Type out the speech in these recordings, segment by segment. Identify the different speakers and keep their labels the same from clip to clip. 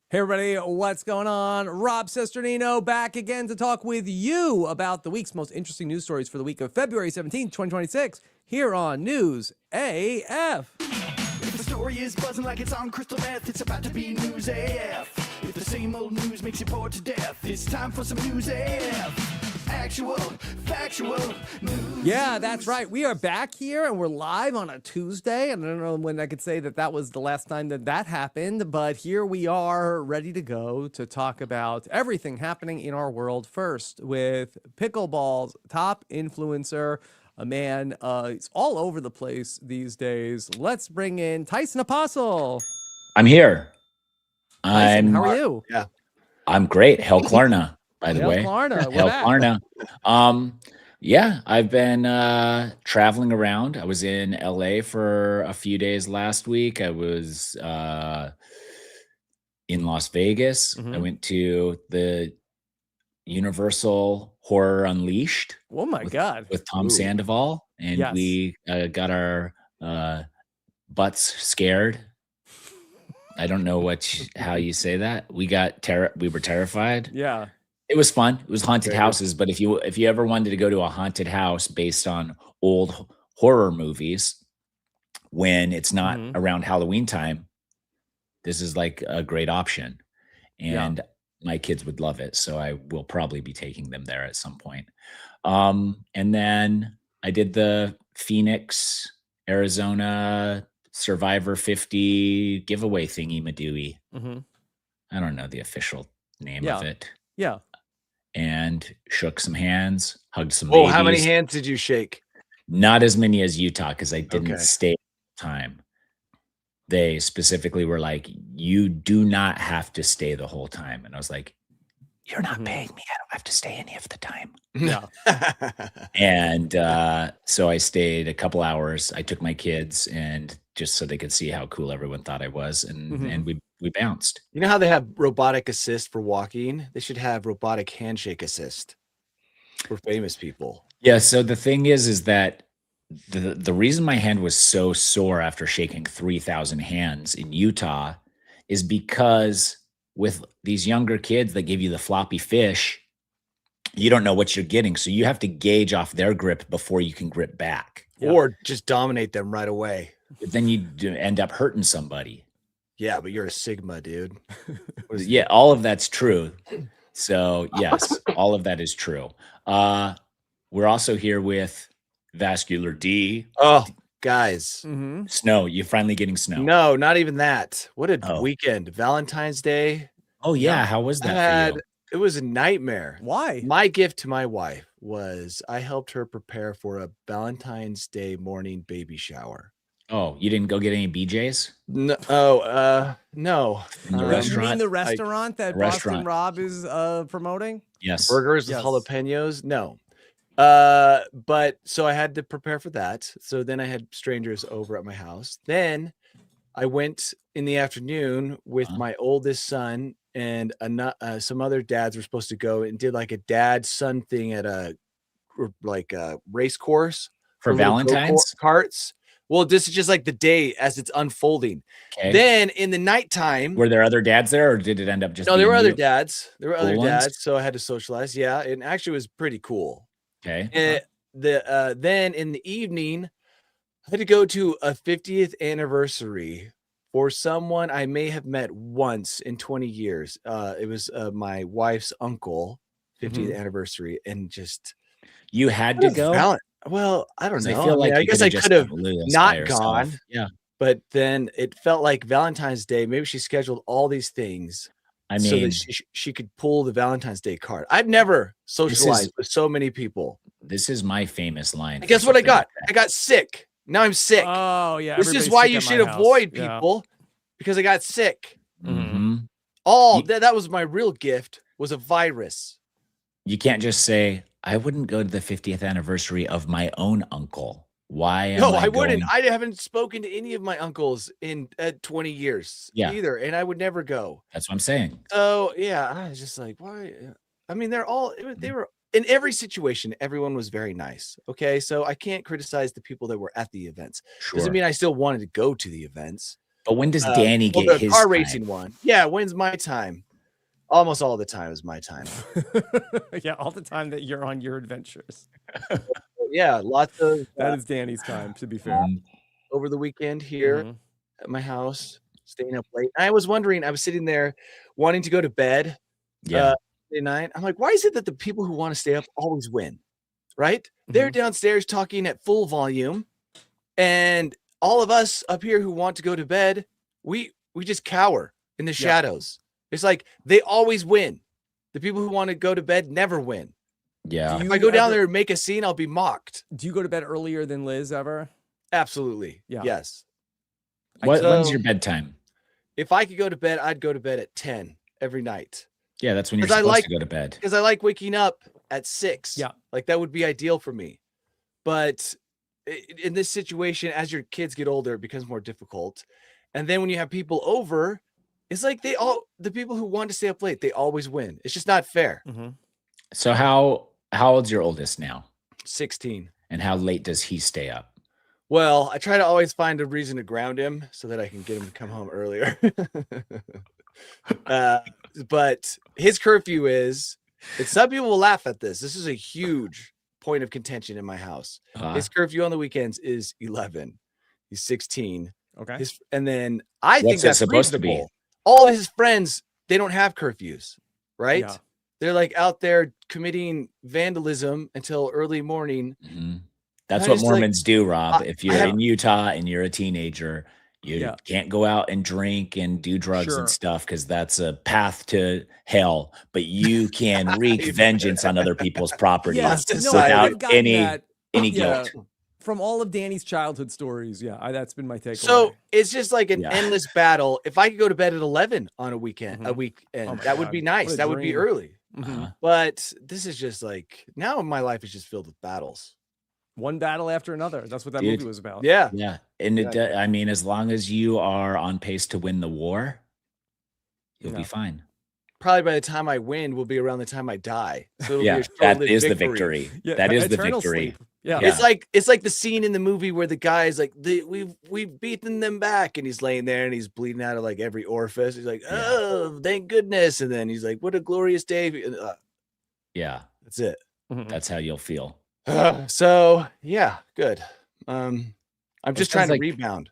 Speaker 1: Hey everybody, what's going on? Rob Cesternino back again to talk with you about the week's most interesting news stories for the week of February 17th, 2026, here on News AF.
Speaker 2: If the story is buzzing like it's on crystal meth, it's about to be News AF. If the same old news makes you bored to death, it's time for some News AF. Actual, factual news.
Speaker 1: Yeah, that's right. We are back here and we're live on a Tuesday. And I don't know when I could say that was the last time that happened, but here we are ready to go to talk about everything happening in our world first with pickleball's top influencer, a man he's all over the place these days. Let's bring in Tyson Apostol.
Speaker 3: I'm here.
Speaker 1: Tyson, how are you?
Speaker 4: Yeah,
Speaker 3: I'm great. Hell Klarna, by the way.
Speaker 1: Klarna,
Speaker 3: Hell Klarna. Yeah, I've been traveling around. I was in LA for a few days last week. I was in Las Vegas. I went to the Universal Horror Unleashed.
Speaker 1: Oh my God.
Speaker 3: With Tom Sandoval. And we got our butts scared. I don't know how you say that. We were terrified.
Speaker 1: Yeah.
Speaker 3: It was fun. It was haunted houses, but if you ever wanted to go to a haunted house based on old horror movies when it's not around Halloween time, this is like a great option. And my kids would love it, so I will probably be taking them there at some point. And then I did the Phoenix, Arizona Survivor 50 giveaway thingy madooey. I don't know the official name of it.
Speaker 1: Yeah.
Speaker 3: And shook some hands, hugged some babies.
Speaker 4: How many hands did you shake?
Speaker 3: Not as many as Utah, because I didn't stay time. They specifically were like, you do not have to stay the whole time. And I was like, you're not paying me. I don't have to stay any of the time.
Speaker 1: Yeah.
Speaker 3: And so I stayed a couple hours. I took my kids and just so they could see how cool everyone thought I was. And we bounced.
Speaker 4: You know how they have robotic assist for walking? They should have robotic handshake assist for famous people.
Speaker 3: Yeah. So the thing is that the reason my hand was so sore after shaking 3,000 hands in Utah is because with these younger kids that give you the floppy fish, you don't know what you're getting. So you have to gauge off their grip before you can grip back.
Speaker 4: Or just dominate them right away.
Speaker 3: But then you end up hurting somebody.
Speaker 4: Yeah, but you're a Sigma, dude.
Speaker 3: Yeah, all of that's true. So yes, all of that is true. We're also here with Vascular D.
Speaker 4: Oh, guys.
Speaker 3: Snow. You're finally getting snow.
Speaker 4: No, not even that. What a weekend. Valentine's Day.
Speaker 3: Oh, yeah. How was that for you?
Speaker 4: It was a nightmare.
Speaker 1: Why?
Speaker 4: My gift to my wife was I helped her prepare for a Valentine's Day morning baby shower.
Speaker 3: Oh, you didn't go get any BJs?
Speaker 4: No. No.
Speaker 3: In the
Speaker 1: You
Speaker 3: restaurant?
Speaker 1: mean the restaurant that Boston Rob is promoting?
Speaker 3: Yes.
Speaker 4: Burgers with jalapenos? No. But so I had to prepare for that. So then I had strangers over at my house. Then I went in the afternoon with my oldest son and some other dads were supposed to go and did like a dad-son thing at a race course
Speaker 3: for Valentine's
Speaker 4: carts. Well, this is just like the day as it's unfolding. Okay. Then in the nighttime,
Speaker 3: were there other dads there, or did it end up just?
Speaker 4: No, there were other dads. There were
Speaker 3: cool
Speaker 4: other
Speaker 3: ones?
Speaker 4: dads, so I had to socialize. Yeah, and actually, it was pretty cool.
Speaker 3: Okay.
Speaker 4: And then in the evening, I had to go to a 50th anniversary for someone I may have met once in 20 years. It was my wife's uncle, 50th anniversary, and just
Speaker 3: you had to go.
Speaker 4: Well, I don't know.
Speaker 3: I feel like
Speaker 4: I guess I could have not gone.
Speaker 3: Yeah.
Speaker 4: But then it felt like Valentine's Day. Maybe she scheduled all these things.
Speaker 3: I mean,
Speaker 4: so that she could pull the Valentine's Day card. I've never socialized with so many people.
Speaker 3: This is my famous line.
Speaker 4: And guess what I got? I got sick. Now I'm sick.
Speaker 1: Oh, yeah.
Speaker 4: This is why you should avoid people because I got sick. That was my real gift was a virus.
Speaker 3: You can't just say, I wouldn't go to the 50th anniversary of my own uncle. Why?
Speaker 4: No, I wouldn't. I haven't spoken to any of my uncles in 20 years either, and I would never go.
Speaker 3: That's what I'm saying.
Speaker 4: So yeah, I was just like, why? I mean, they were in every situation. Everyone was very nice. Okay, so I can't criticize the people that were at the events.
Speaker 3: Sure.
Speaker 4: Doesn't mean I still wanted to go to the events.
Speaker 3: But when does Danny
Speaker 4: Well,
Speaker 3: get
Speaker 4: the
Speaker 3: his
Speaker 4: car
Speaker 3: time?
Speaker 4: racing one. Yeah, when's my time? Almost all the time is my time.
Speaker 1: Yeah, all the time that you're on your adventures.
Speaker 4: Yeah, lots of
Speaker 1: That is Danny's time, to be fair.
Speaker 4: over the weekend here
Speaker 1: Mhm.
Speaker 4: at my house, staying up late. I was wondering, I was sitting there wanting to go to bed
Speaker 3: Yeah.
Speaker 4: Saturday night. I'm like, why is it that the people who want to stay up always win? Right? They're
Speaker 1: Mhm.
Speaker 4: downstairs talking at full volume, and all of us up here who want to go to bed, we just cower in the shadows. It's like they always win. The people who want to go to bed never win.
Speaker 3: Yeah.
Speaker 4: If I go down there and make a scene, I'll be mocked.
Speaker 1: Do you go to bed earlier than Liz ever?
Speaker 4: Absolutely.
Speaker 1: Yeah.
Speaker 4: Yes.
Speaker 3: When's your bedtime?
Speaker 4: If I could go to bed, I'd go to bed at 10 every night.
Speaker 3: Yeah, that's when you're
Speaker 4: 'Cause I
Speaker 3: supposed
Speaker 4: like-
Speaker 3: to go to bed.
Speaker 4: Because I like waking up at 6.
Speaker 1: Yeah.
Speaker 4: Like that would be ideal for me. But in this situation, as your kids get older, it becomes more difficult. And then when you have people over, it's like the people who want to stay up late, they always win. It's just not fair.
Speaker 1: Mm-hmm.
Speaker 3: So how old's your oldest now?
Speaker 4: 16.
Speaker 3: And how late does he stay up?
Speaker 4: Well, I try to always find a reason to ground him so that I can get him to come home earlier. But his curfew is, and some people will laugh at this. This is a huge point of contention in my house. His curfew on the weekends is 11. He's 16.
Speaker 1: Okay.
Speaker 4: And then I think
Speaker 3: What's that
Speaker 4: that's
Speaker 3: supposed to be?
Speaker 4: reasonable. All of his friends, they don't have curfews, right?
Speaker 1: Yeah.
Speaker 4: They're like out there committing vandalism until early morning.
Speaker 3: Mhm. That's
Speaker 4: I
Speaker 3: what
Speaker 4: just, like,
Speaker 3: Mormons do, Rob.
Speaker 4: I
Speaker 3: If you're
Speaker 4: have-
Speaker 3: in Utah and you're a teenager, you
Speaker 1: Yeah.
Speaker 3: can't go out and drink and do drugs
Speaker 1: Sure.
Speaker 3: and stuff because that's a path to hell. But you can wreak vengeance on other people's properties
Speaker 1: Yeah,
Speaker 4: Justice
Speaker 1: no,
Speaker 4: Society.
Speaker 3: without
Speaker 1: I've gotten
Speaker 3: any
Speaker 1: that.
Speaker 3: any
Speaker 1: Yeah.
Speaker 3: guilt.
Speaker 1: From all of Danny's childhood stories. Yeah, that's been my takeaway.
Speaker 4: So it's just like an
Speaker 3: Yeah.
Speaker 4: endless battle. If I could go to bed at 11 on a weekend,
Speaker 1: Mhm. Oh my
Speaker 4: that would be
Speaker 1: God.
Speaker 4: nice.
Speaker 1: What a
Speaker 4: That would be
Speaker 1: dream.
Speaker 4: early.
Speaker 1: Mhm.
Speaker 3: Uh-huh.
Speaker 4: But this is just like, now my life is just filled with battles.
Speaker 1: One battle after another. That's what that
Speaker 3: Dude.
Speaker 1: movie was about.
Speaker 4: Yeah.
Speaker 3: Yeah, and
Speaker 4: Yeah.
Speaker 3: I mean, as long as you are on pace to win the war, you'll
Speaker 1: Yeah.
Speaker 3: be fine.
Speaker 4: Probably by the time I win will be around the time I die. So it'll
Speaker 3: Yeah,
Speaker 4: be a
Speaker 3: that
Speaker 4: short-lived
Speaker 3: is the victory.
Speaker 1: Yeah,
Speaker 3: That is the
Speaker 1: eternal
Speaker 3: victory.
Speaker 1: sleep. Yeah.
Speaker 3: Yeah.
Speaker 4: It's like the scene in the movie where the guy's like, we've beaten them back, and he's laying there and he's bleeding out of like every orifice. He's like,
Speaker 3: Yeah.
Speaker 4: oh, thank goodness. And then he's like, what a glorious day.
Speaker 3: Yeah,
Speaker 4: That's it.
Speaker 1: Mhm.
Speaker 3: that's how you'll feel.
Speaker 4: So yeah, good. I'm just trying
Speaker 3: sounds
Speaker 4: to
Speaker 3: like-
Speaker 4: rebound.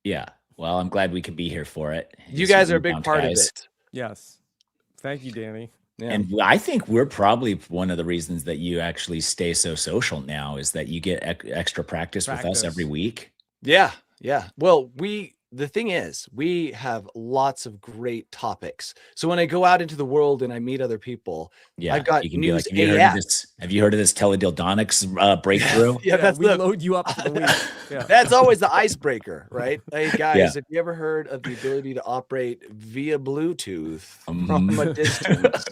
Speaker 3: Yeah. Well, I'm glad we could be here for it.
Speaker 4: You
Speaker 3: As
Speaker 4: guys are a big
Speaker 3: rebound
Speaker 4: part
Speaker 3: guys.
Speaker 4: of it.
Speaker 1: Yes. Thank you, Danny.
Speaker 4: Yeah.
Speaker 3: And I think we're probably one of the reasons that you actually stay so social now is that you get extra practice with us every week.
Speaker 4: Yeah. Well, the thing is, we have lots of great topics. So when I go out into the world and I meet other people,
Speaker 3: Yeah.
Speaker 4: I've got
Speaker 3: you can be
Speaker 4: news
Speaker 3: like, have you heard of this teledildonics breakthrough?
Speaker 4: Yeah, that's
Speaker 1: we
Speaker 4: the
Speaker 1: load you up for the week. Yeah.
Speaker 4: that's always the icebreaker, right? Hey guys,
Speaker 3: Yeah.
Speaker 4: have you ever heard of the ability to operate via Bluetooth from
Speaker 3: Mhm.
Speaker 4: a distance?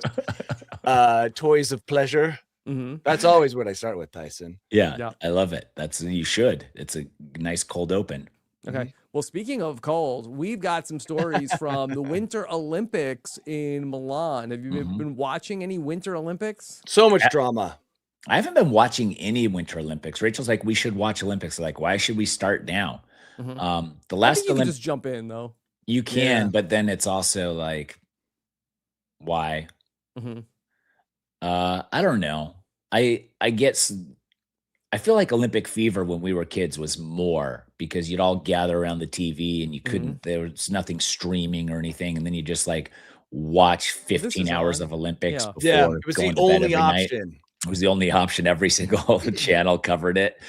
Speaker 4: Toys of pleasure.
Speaker 1: hmm
Speaker 4: That's always what I start with, Tyson.
Speaker 3: Yeah,
Speaker 1: Yeah.
Speaker 3: I love it. You should. It's a nice cold open.
Speaker 1: Okay. Well, speaking of cold, we've got some stories from the Winter Olympics in Milan. Have you been watching any Winter Olympics?
Speaker 4: So much drama.
Speaker 3: I haven't been watching any Winter Olympics. Rachel's like, we should watch Olympics. Like, why should we start now?
Speaker 1: Mhm.
Speaker 3: The
Speaker 1: I
Speaker 3: last
Speaker 1: think you can
Speaker 3: Olympics
Speaker 1: just jump in though.
Speaker 3: you can,
Speaker 4: Yeah.
Speaker 3: but then it's also like, why?
Speaker 1: hmm
Speaker 3: I don't know. I feel like Olympic fever when we were kids was more because you'd all gather around the TV and you couldn't, there was nothing streaming or anything. And then you just like watch 15
Speaker 1: is
Speaker 3: hours
Speaker 1: on.
Speaker 3: of Olympics
Speaker 1: Yeah.
Speaker 3: before
Speaker 4: Yeah, it was
Speaker 3: going
Speaker 4: the
Speaker 3: to bed
Speaker 4: only
Speaker 3: every night.
Speaker 4: option.
Speaker 3: It was the only option. Every single channel covered it.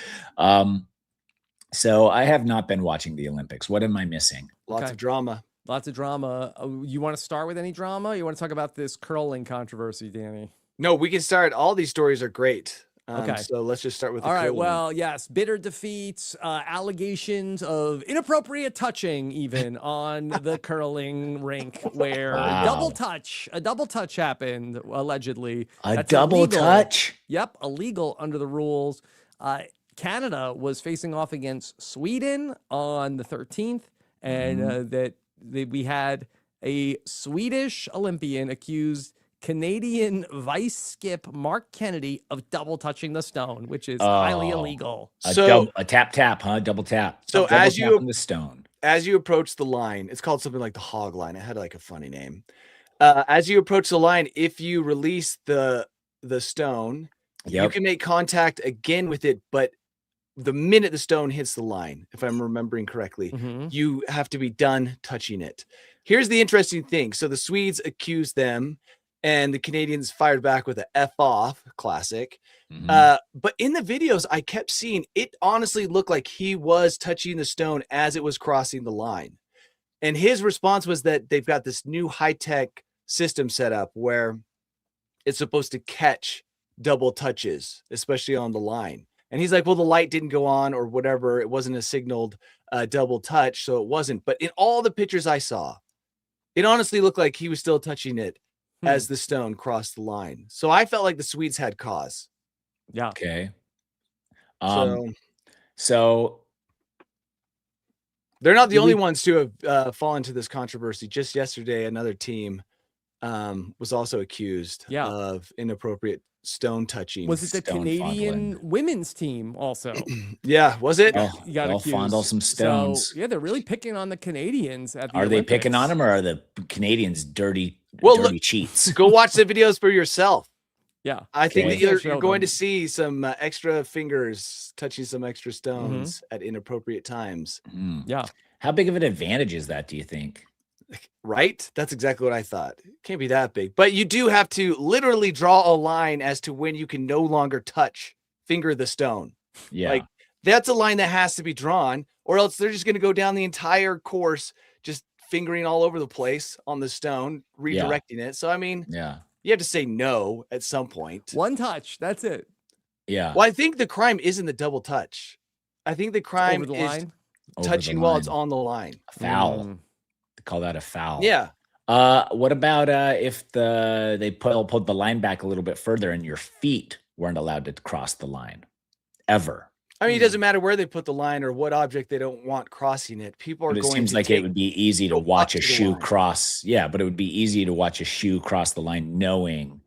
Speaker 3: So I have not been watching the Olympics. What am I missing?
Speaker 4: Lots
Speaker 1: Okay.
Speaker 4: of drama.
Speaker 1: Lots of drama. You want to start with any drama? You want to talk about this curling controversy, Danny?
Speaker 4: No, we can start. All these stories are great.
Speaker 1: Okay.
Speaker 4: So let's just start with the
Speaker 1: All right.
Speaker 4: curling.
Speaker 1: Well, yes, bitter defeats, allegations of inappropriate touching, even on the curling rink, where
Speaker 3: Wow.
Speaker 1: a double touch happened allegedly.
Speaker 3: A
Speaker 1: That's
Speaker 3: double
Speaker 1: illegal.
Speaker 3: touch?
Speaker 1: Yep, illegal under the rules. Canada was facing off against Sweden on the 13th, and we had a Swedish Olympian accused Canadian vice skip Mark Kennedy of double touching the stone, which is highly
Speaker 3: Oh.
Speaker 1: illegal.
Speaker 3: A
Speaker 4: So-
Speaker 3: tap, huh? Double tap.
Speaker 4: So
Speaker 3: Double
Speaker 4: as
Speaker 3: tap
Speaker 4: you-
Speaker 3: on the stone.
Speaker 4: as you approach the line, it's called something like the hog line. It had like a funny name. As you approach the line, if you release the stone, you
Speaker 3: Yep.
Speaker 4: can make contact again with it, but the minute the stone hits the line, if I'm remembering correctly, you have to be done touching it. Here's the interesting thing. So the Swedes accused them and the Canadians fired back with a F off, classic. But in the videos, I kept seeing it honestly looked like he was touching the stone as it was crossing the line. And his response was that they've got this new high-tech system set up where it's supposed to catch double touches, especially on the line. And he's like, well, the light didn't go on or whatever. It wasn't a signaled double touch, so it wasn't. But in all the pictures I saw, it honestly looked like he was still touching it as the stone crossed the line. So I felt like the Swedes had cause.
Speaker 1: Yeah.
Speaker 3: Okay.
Speaker 4: So they're not the only ones to have fallen to this controversy. Just yesterday, another team was also accused of inappropriate stone touching.
Speaker 1: Was it the Canadian women's team also?
Speaker 4: Yeah, was it?
Speaker 3: Oh, they'll fondle some stones.
Speaker 1: So, yeah, they're really picking on the Canadians at the
Speaker 3: Are
Speaker 1: Olympics.
Speaker 3: they picking on them, or are the Canadians dirty cheats?
Speaker 4: Go watch the videos for yourself.
Speaker 1: Yeah.
Speaker 4: I think that you're going to see some extra fingers touching some extra stones at inappropriate times.
Speaker 1: Yeah.
Speaker 3: How big of an advantage is that, do you think?
Speaker 4: Right? That's exactly what I thought. It can't be that big. But you do have to literally draw a line as to when you can no longer finger the stone.
Speaker 3: Yeah.
Speaker 4: Like, that's a line that has to be drawn, or else they're just going to go down the entire course just fingering all over the place on the stone, redirecting it. So, I mean, you have to say no at some point.
Speaker 1: One touch. That's it.
Speaker 3: Yeah.
Speaker 4: Well, I think the crime isn't the double touch. I think the crime is touching while it's on the line.
Speaker 3: A foul. They call that a foul.
Speaker 4: Yeah.
Speaker 3: What about if they pulled the line back a little bit further and your feet weren't allowed to cross the line ever?
Speaker 4: I mean, it doesn't matter where they put the line or what object they don't want crossing it. People are going to. It
Speaker 3: seems like it would be easy to watch a shoe cross. Yeah, but it would be easy to watch a shoe cross the line knowing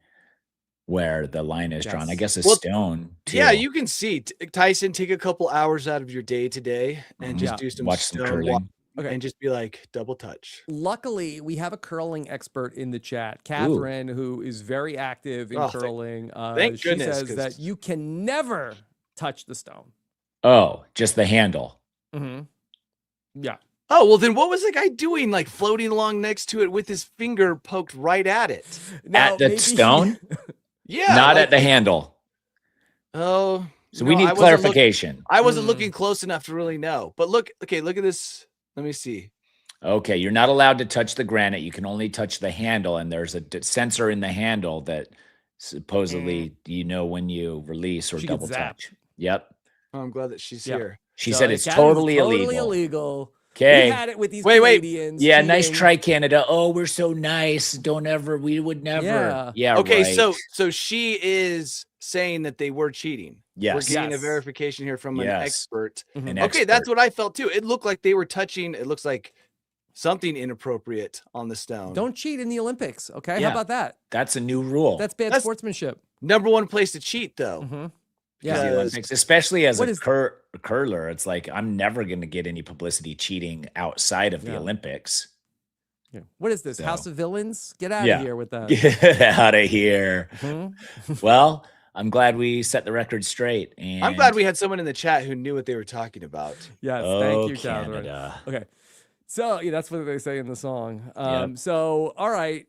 Speaker 3: where the line is drawn. I guess a stone, too.
Speaker 4: Yeah, you can see. Tyson, take a couple hours out of your day today and just do some
Speaker 3: watch some curling.
Speaker 4: And just be like, double touch.
Speaker 1: Luckily, we have a curling expert in the chat, Catherine, who is very active in curling.
Speaker 4: Thank goodness.
Speaker 1: She says that you can never touch the stone.
Speaker 3: Oh, just the handle.
Speaker 1: Yeah.
Speaker 4: Oh, well, then what was the guy doing? Like floating along next to it with his finger poked right at it.
Speaker 3: At the stone?
Speaker 4: Yeah.
Speaker 3: Not at the handle.
Speaker 4: Oh.
Speaker 3: So we need clarification.
Speaker 4: I wasn't looking close enough to really know. But look at this. Let me see.
Speaker 3: Okay, you're not allowed to touch the granite. You can only touch the handle, and there's a sensor in the handle that supposedly when you release or double touch. Yep.
Speaker 4: Oh, I'm glad that she's here.
Speaker 3: She said it's totally illegal. Okay.
Speaker 1: We had it with these Canadians.
Speaker 3: Yeah, nice try, Canada. Oh, we're so nice. We would never. Yeah.
Speaker 4: Okay, right. So she is saying that they were cheating.
Speaker 3: Yes.
Speaker 4: We're getting a verification here from an expert.
Speaker 3: Okay,
Speaker 4: that's what I felt too. It looked like they were touching. It looks like something inappropriate on the stone.
Speaker 1: Don't cheat in the Olympics. Okay, how about that?
Speaker 3: That's a new rule.
Speaker 1: That's bad sportsmanship.
Speaker 4: Number one place to cheat, though.
Speaker 3: Yeah, the Olympics, especially as a curler, it's like I'm never going to get any publicity cheating outside of the Olympics.
Speaker 1: Yeah. What is this? House of Villains? Get out of here with that.
Speaker 3: Get out of here. Well, I'm glad we set the record straight. And
Speaker 4: I'm glad we had someone in the chat who knew what they were talking about.
Speaker 1: Yes, thank you,
Speaker 3: Canada.
Speaker 1: Catherine. Okay. So that's what they say in the song. So, all right.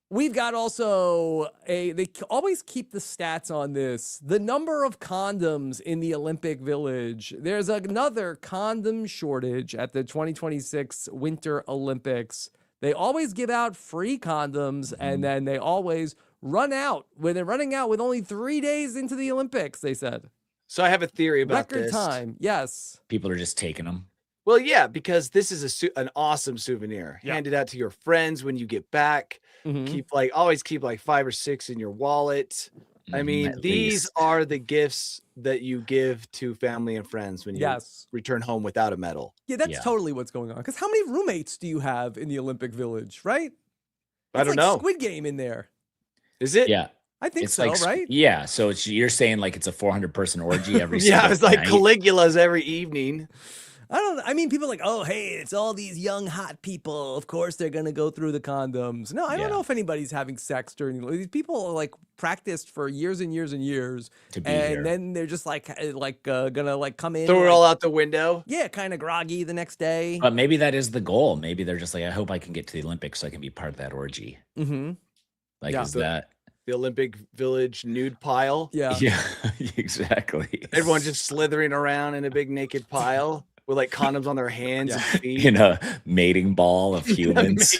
Speaker 1: We've got also they always keep the stats on this. The number of condoms in the Olympic Village. There's another condom shortage at the 2026 Winter Olympics. They always give out free condoms, and then they always run out when they're running out with only 3 days into the Olympics, they said.
Speaker 4: So I have a theory about
Speaker 1: this. Record time, yes.
Speaker 3: People are just taking them.
Speaker 4: Well, yeah, because this is an awesome souvenir. Hand it out to your friends when you get back. Always keep like 5 or 6 in your wallet. I mean, these are the gifts that you give to family and friends when you return home without a medal.
Speaker 1: Yeah, that's totally what's going on. Because how many roommates do you have in the Olympic Village, right?
Speaker 4: I don't know.
Speaker 1: Squid Game in there.
Speaker 4: Is it?
Speaker 3: Yeah.
Speaker 1: I think so, right?
Speaker 3: Yeah. So you're saying like it's a 400-person orgy every single
Speaker 4: it's like
Speaker 3: night.
Speaker 4: Caligula's every evening.
Speaker 1: I mean, people are like, oh, hey, it's all these young, hot people. Of course, they're going to go through the condoms. No, I don't
Speaker 3: Yeah.
Speaker 1: know if anybody's having sex during these people are like practiced for years and years and years.
Speaker 3: To be
Speaker 1: and
Speaker 3: here.
Speaker 1: then they're just gonna like come in.
Speaker 4: Throw it
Speaker 1: like,
Speaker 4: all out the window.
Speaker 1: yeah, kind of groggy the next day.
Speaker 3: But maybe that is the goal. Maybe they're just like, I hope I can get to the Olympics so I can be part of that orgy.
Speaker 1: Mm-hmm.
Speaker 3: Like,
Speaker 1: Yeah.
Speaker 3: is that?
Speaker 4: The Olympic Village nude pile.
Speaker 1: Yeah.
Speaker 3: Yeah, exactly.
Speaker 4: Everyone just slithering around in a big naked pile with like condoms on their hands and feet.
Speaker 3: In a mating ball of humans.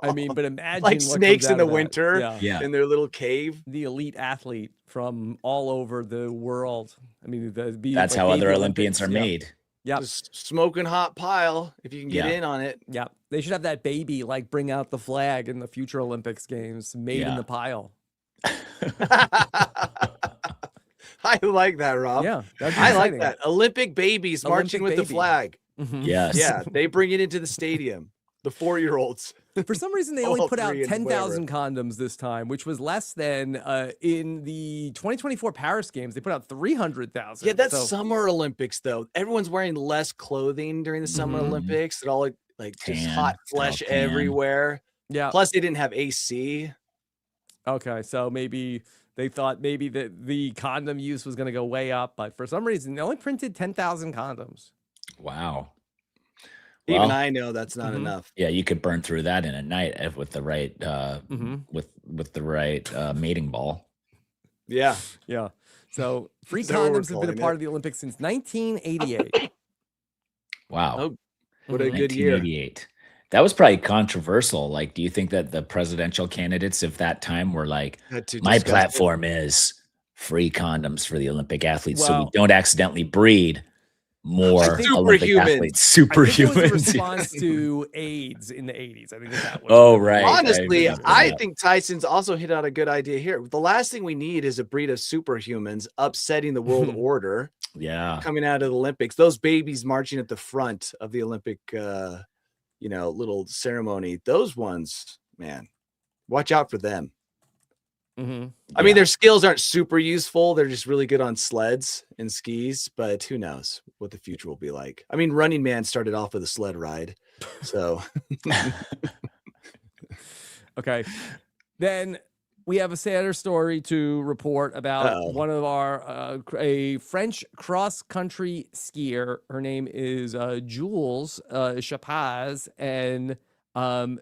Speaker 1: I mean, but imagine
Speaker 4: like
Speaker 1: what
Speaker 4: snakes
Speaker 1: comes
Speaker 4: in
Speaker 1: out
Speaker 4: the
Speaker 1: of that.
Speaker 4: winter
Speaker 1: Yeah.
Speaker 3: Yeah.
Speaker 4: in their little cave.
Speaker 1: The elite athlete from all over the world. I mean,
Speaker 3: That's
Speaker 1: like
Speaker 3: how
Speaker 1: baby
Speaker 3: other Olympians
Speaker 1: Olympics.
Speaker 3: are
Speaker 1: Yeah.
Speaker 3: made.
Speaker 1: Yep.
Speaker 4: Just smoking hot pile if you can get
Speaker 3: Yeah.
Speaker 4: in on it.
Speaker 1: Yeah, they should have that baby like bring out the flag in the future Olympics games, made in
Speaker 3: Yeah.
Speaker 1: the pile.
Speaker 4: I like that, Rob.
Speaker 1: Yeah, that'd be
Speaker 4: I like
Speaker 1: exciting.
Speaker 4: that. Olympic babies marching with
Speaker 1: Olympic
Speaker 4: the
Speaker 1: baby.
Speaker 4: flag.
Speaker 1: Mhm.
Speaker 3: Yes.
Speaker 4: Yeah, they bring it into the stadium. The 4-year-olds.
Speaker 1: For some reason, they only
Speaker 4: All
Speaker 1: put out
Speaker 4: three and
Speaker 1: 10,000 condoms this time, which was less than in the 2024 Paris Games. They put out 300,000.
Speaker 4: Yeah, that's
Speaker 1: So,
Speaker 4: Summer Olympics though. Everyone's wearing less clothing during the Summer
Speaker 1: Mhm.
Speaker 4: Olympics. They're all like just
Speaker 3: Tan,
Speaker 4: hot
Speaker 3: they're all
Speaker 4: flesh
Speaker 3: tan.
Speaker 4: everywhere.
Speaker 1: yeah.
Speaker 4: Plus, they didn't have AC.
Speaker 1: Okay, so maybe they thought maybe that the condom use was going to go way up, but for some reason, they only printed 10,000 condoms.
Speaker 3: Wow.
Speaker 4: Even
Speaker 3: Well,
Speaker 4: I know that's not
Speaker 1: Mhm.
Speaker 4: enough.
Speaker 3: yeah, you could burn through that in a night with the right
Speaker 1: Mhm.
Speaker 3: with the right mating ball.
Speaker 4: Yeah.
Speaker 1: Yeah. So free
Speaker 4: Is that what we're
Speaker 1: condoms have been a
Speaker 4: calling
Speaker 1: part
Speaker 4: it?
Speaker 1: of the Olympics since 1988.
Speaker 3: Wow.
Speaker 4: Oh, what a
Speaker 1: Mhm.
Speaker 4: good year.
Speaker 3: 1988. That was probably controversial. Like, do you think that the presidential candidates of that time were like,
Speaker 4: Had to
Speaker 3: my
Speaker 4: discuss it.
Speaker 3: platform is free condoms for the Olympic athletes so we
Speaker 1: Well-
Speaker 3: don't accidentally breed more
Speaker 1: think-
Speaker 3: Olympic
Speaker 4: Superhumans.
Speaker 3: athletes,
Speaker 1: I think it was a
Speaker 3: superhumans.
Speaker 1: response to AIDS in the 80s. I think that was.
Speaker 3: Oh,
Speaker 1: the-
Speaker 3: right.
Speaker 4: Honestly,
Speaker 3: remember
Speaker 4: I
Speaker 3: that.
Speaker 4: think Tyson's also hit on a good idea here. The last thing we need is a breed of superhumans upsetting the world order
Speaker 3: Yeah.
Speaker 4: coming out of the Olympics. Those babies marching at the front of the Olympic, little ceremony. Those ones, man, watch out for them.
Speaker 1: Mhm.
Speaker 4: I mean, their skills aren't super useful. They're just really good on sleds and skis, but who knows what the future will be like. I mean, Running Man started off with a sled ride. So
Speaker 1: Okay. Then we have a sadder story to report about
Speaker 4: Uh-oh.
Speaker 1: one of our a French cross country skier. Her name is Jules Chapaz, and I'm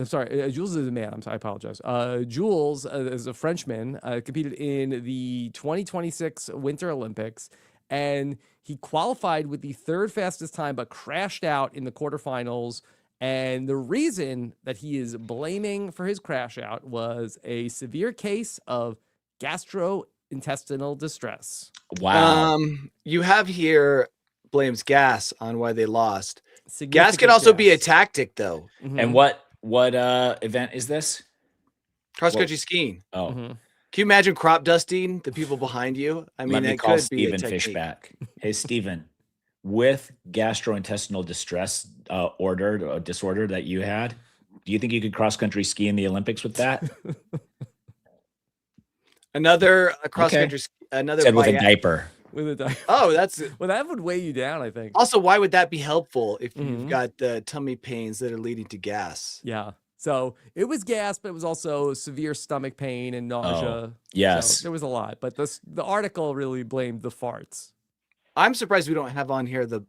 Speaker 1: sorry, Jules is a man. I apologize. Jules is a Frenchman. Competed in the 2026 Winter Olympics, and he qualified with the third fastest time, but crashed out in the quarterfinals. And the reason that he is blaming for his crash out was a severe case of gastrointestinal distress.
Speaker 3: Wow.
Speaker 4: you have here blames gas on why they lost. Gas
Speaker 1: Significant
Speaker 4: can also be a
Speaker 1: gas.
Speaker 4: tactic though.
Speaker 1: Mhm,
Speaker 3: And what event is this?
Speaker 4: Cross country skiing.
Speaker 3: Oh,
Speaker 1: mhm.
Speaker 4: Can you imagine crop dusting the people behind you? I mean,
Speaker 3: let me
Speaker 4: it
Speaker 3: call
Speaker 4: could be a
Speaker 3: Stephen
Speaker 4: technique.
Speaker 3: Fishback. Hey, Stephen, with gastrointestinal distress disorder that you had, do you think you could cross country ski in the Olympics with that?
Speaker 4: Another cross
Speaker 3: Okay.
Speaker 4: country, another
Speaker 3: Said with a
Speaker 4: biath-
Speaker 3: diaper.
Speaker 1: With a di-
Speaker 4: Oh, that's
Speaker 1: well, that would weigh you down, I think.
Speaker 4: also why would that be helpful if
Speaker 1: Mhm.
Speaker 4: you've got tummy pains that are leading to gas?
Speaker 1: Yeah. So it was gas, but it was also severe stomach pain and nausea.
Speaker 3: Yes.
Speaker 1: So there was a lot, but the article really blamed the farts.
Speaker 4: I'm surprised we don't have on here the